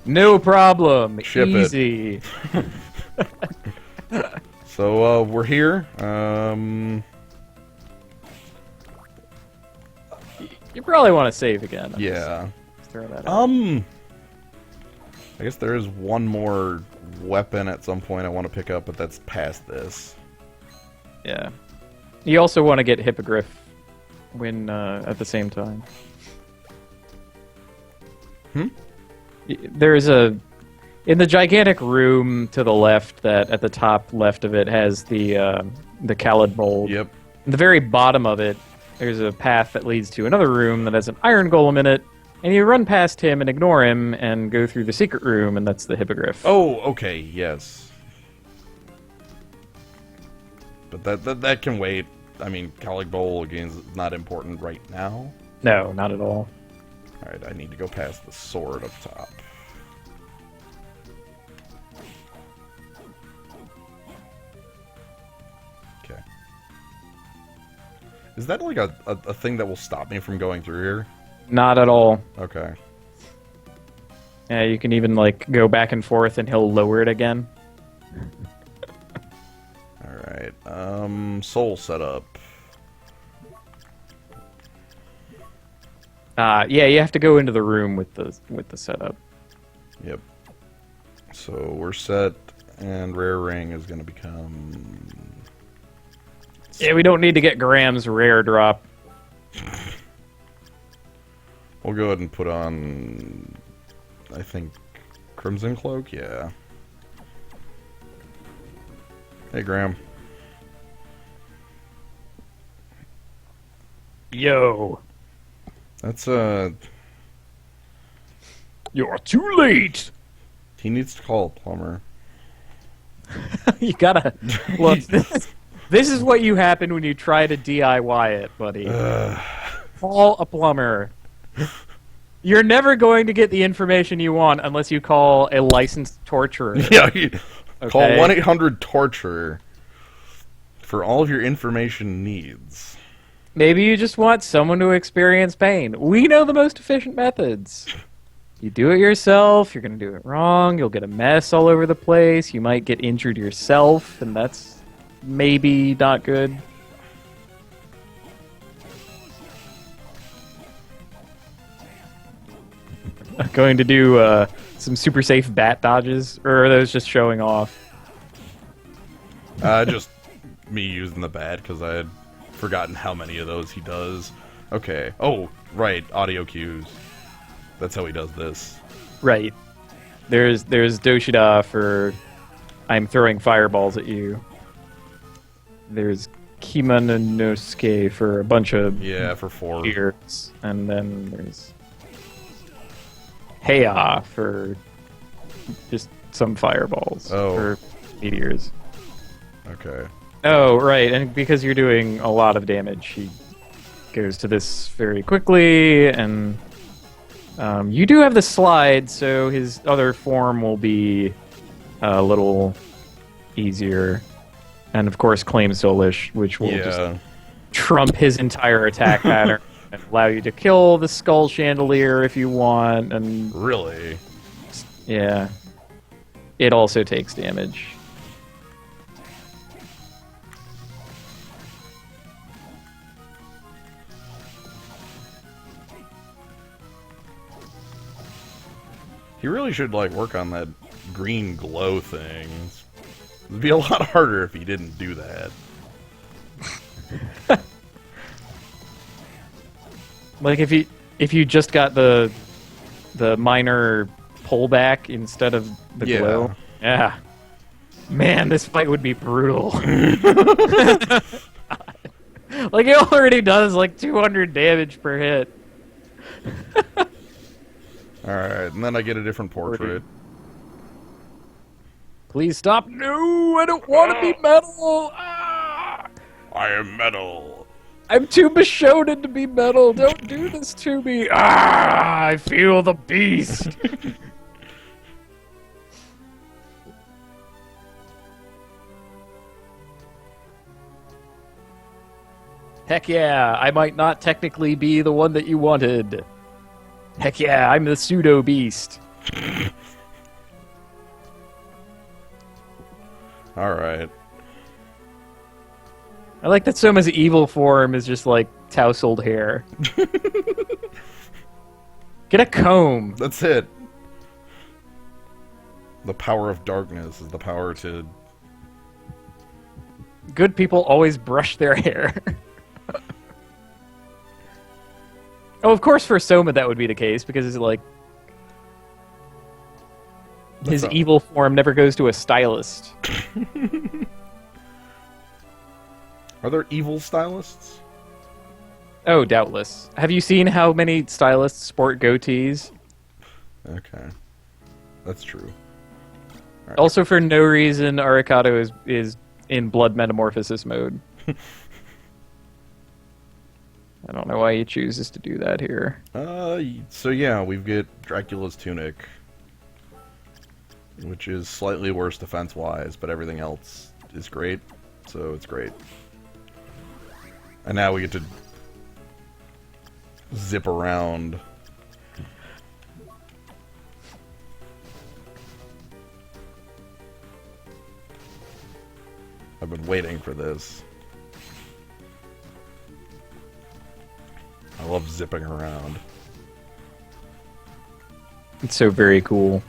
No problem. Ship it. Easy. So, we're here. You probably want to save again. Yeah. Just throw that out. I guess there is one more weapon at some point I want to pick up, but that's past this. Yeah. You also want to get Hippogriff when at the same time. There's in the gigantic room to the left that at the top left of it has the Khalid Mold. Yep. At the very bottom of it, there's a path that leads to another room that has an Iron Golem in it, and you run past him and ignore him and go through the secret room, and that's the Hippogriff. Oh, okay, yes. But that can wait. I mean, Calig Bowl, again, is not important right now. No, not at all. Alright, I need to go past the sword up top. Okay. Is that like a thing that will stop me from going through here? Not at all. Okay. Yeah, you can even like go back and forth, and he'll lower it again. Alright, soul setup. Yeah, you have to go into the room with the setup. Yep. So we're set, and rare ring is going to become... Yeah, we don't need to get Graham's rare drop. We'll go ahead and put on, I think, Crimson Cloak? Yeah. Hey, Graham. Yo. That's, You're too late! he needs to call a plumber. You gotta... Look, this is what you happen when you try to DIY it, buddy. Call a plumber. You're never going to get the information you want unless you call a licensed torturer. Yeah, call Okay. 1-800-TORTURER for all of your information needs. Maybe you just want someone to experience pain. We know the most efficient methods. You do it yourself, you're going to do it wrong, you'll get a mess all over the place, you might get injured yourself, and that's maybe not good. Going to do some super safe bat dodges, or are those just showing off? Just me using the bat, because I had forgotten how many of those he does. Okay. Oh, right. Audio cues. That's how he does this. Right. There's Doshida for I'm throwing fireballs at you. There's Kimananosuke for a bunch of for 4. ears, and then there's Heya for just some fireballs for meteors. Okay. Oh, right, and because you're doing a lot of damage, he goes to this very quickly, and you do have the slide, so his other form will be a little easier. And of course, Claim Soulish, which will just trump his entire attack pattern and allow you to kill the Skull Chandelier if you want. And really, yeah, it also takes damage. he really should like work on that green glow thing. It'd be a lot harder if he didn't do that. Like if you just got the minor pullback instead of the glow. Yeah. Man, this fight would be brutal. Like it already does like 200 damage per hit. Alright, and then I get a different portrait. Please stop. No, I don't want to be metal. Ah! I am metal. I'm too Bishonen to be metal. Don't do this to me. Ah, I feel the beast. Heck yeah, I might not technically be the one that you wanted. Heck yeah, I'm the pseudo beast. Alright. I like that Soma's evil form is just like tousled hair. Get a comb. That's it. The power of darkness is the power to... Good people always brush their hair. Oh, of course for Soma that would be the case, because it's like... His evil form never goes to a stylist. Are there evil stylists? Oh, doubtless. Have you seen how many stylists sport goatees? Okay. That's true. Right. Also, for no reason, Arikado is in blood metamorphosis mode. I don't know why he chooses to do that here. So yeah, we've got Dracula's tunic, which is slightly worse defense-wise, but everything else is great, so it's great. And now we get to zip around. I've been waiting for this. I love zipping around. It's so very cool.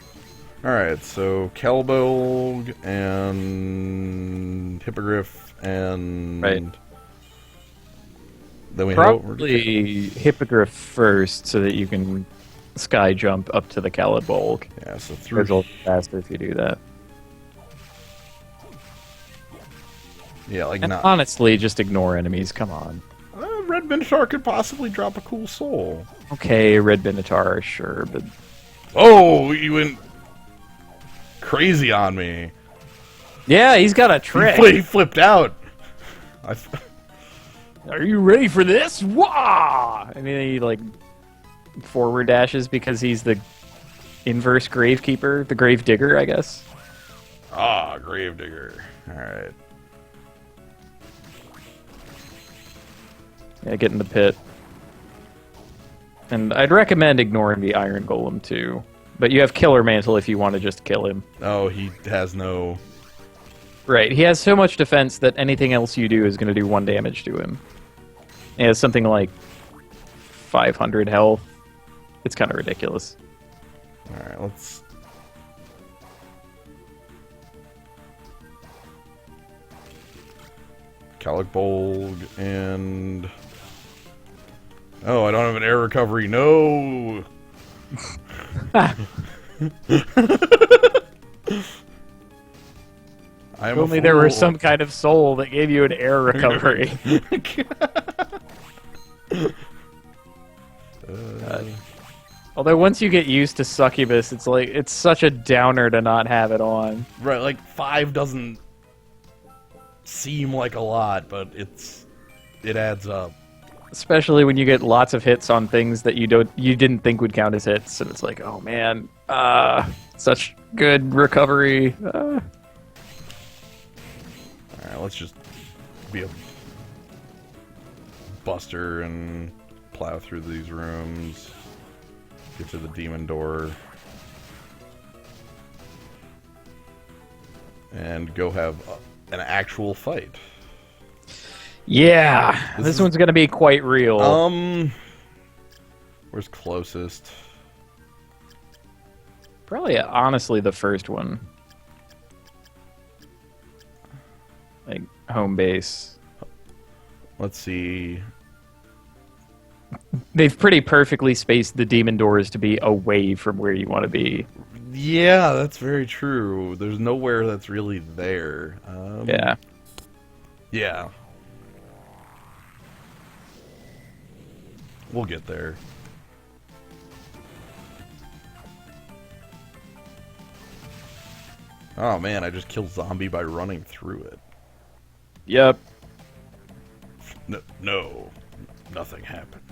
Alright, so Kelbolg and Hippogriff and... Right. Then we Probably Hippogriff first, so that you can sky jump up to the Kelbolg. Yeah, so through... It's a little faster if you do that. Yeah, like and not... honestly, just ignore enemies, come on. Red Minotaur could possibly drop a cool soul. Okay, Red Minotaur, sure, but... Oh, you went crazy on me. Yeah, he's got a trick. He flipped out. Are you ready for this? Wah! I mean, he, like, forward dashes because he's the inverse Gravekeeper, the Gravedigger, I guess. Ah, Gravedigger. Alright. Yeah, get in the pit. And I'd recommend ignoring the Iron Golem, too. But you have Killer Mantle if you want to just kill him. Oh, he has no... Right, he has so much defense that anything else you do is going to do 1 damage to him. He has something like 500 health. It's kind of ridiculous. Alright, let's... Calicbolg and... Oh, I don't have an air recovery. No! If only there were some kind of soul that gave you an air recovery. Although once you get used to Succubus, it's like it's such a downer to not have it on. Right, like 5 doesn't seem like a lot, but it adds up. Especially when you get lots of hits on things that you didn't think would count as hits, and it's like, oh man, such good recovery. Alright, let's just be a buster and plow through these rooms. Get to the demon door. And go have an actual fight. Yeah, this one's gonna be quite real. Where's closest? Probably, honestly, the first one. Like, home base. Let's see. They've pretty perfectly spaced the demon doors to be away from where you want to be. Yeah, that's very true. There's nowhere that's really there. Yeah. Yeah. We'll get there. Oh man, I just killed zombie by running through it. Yep. No, nothing happened.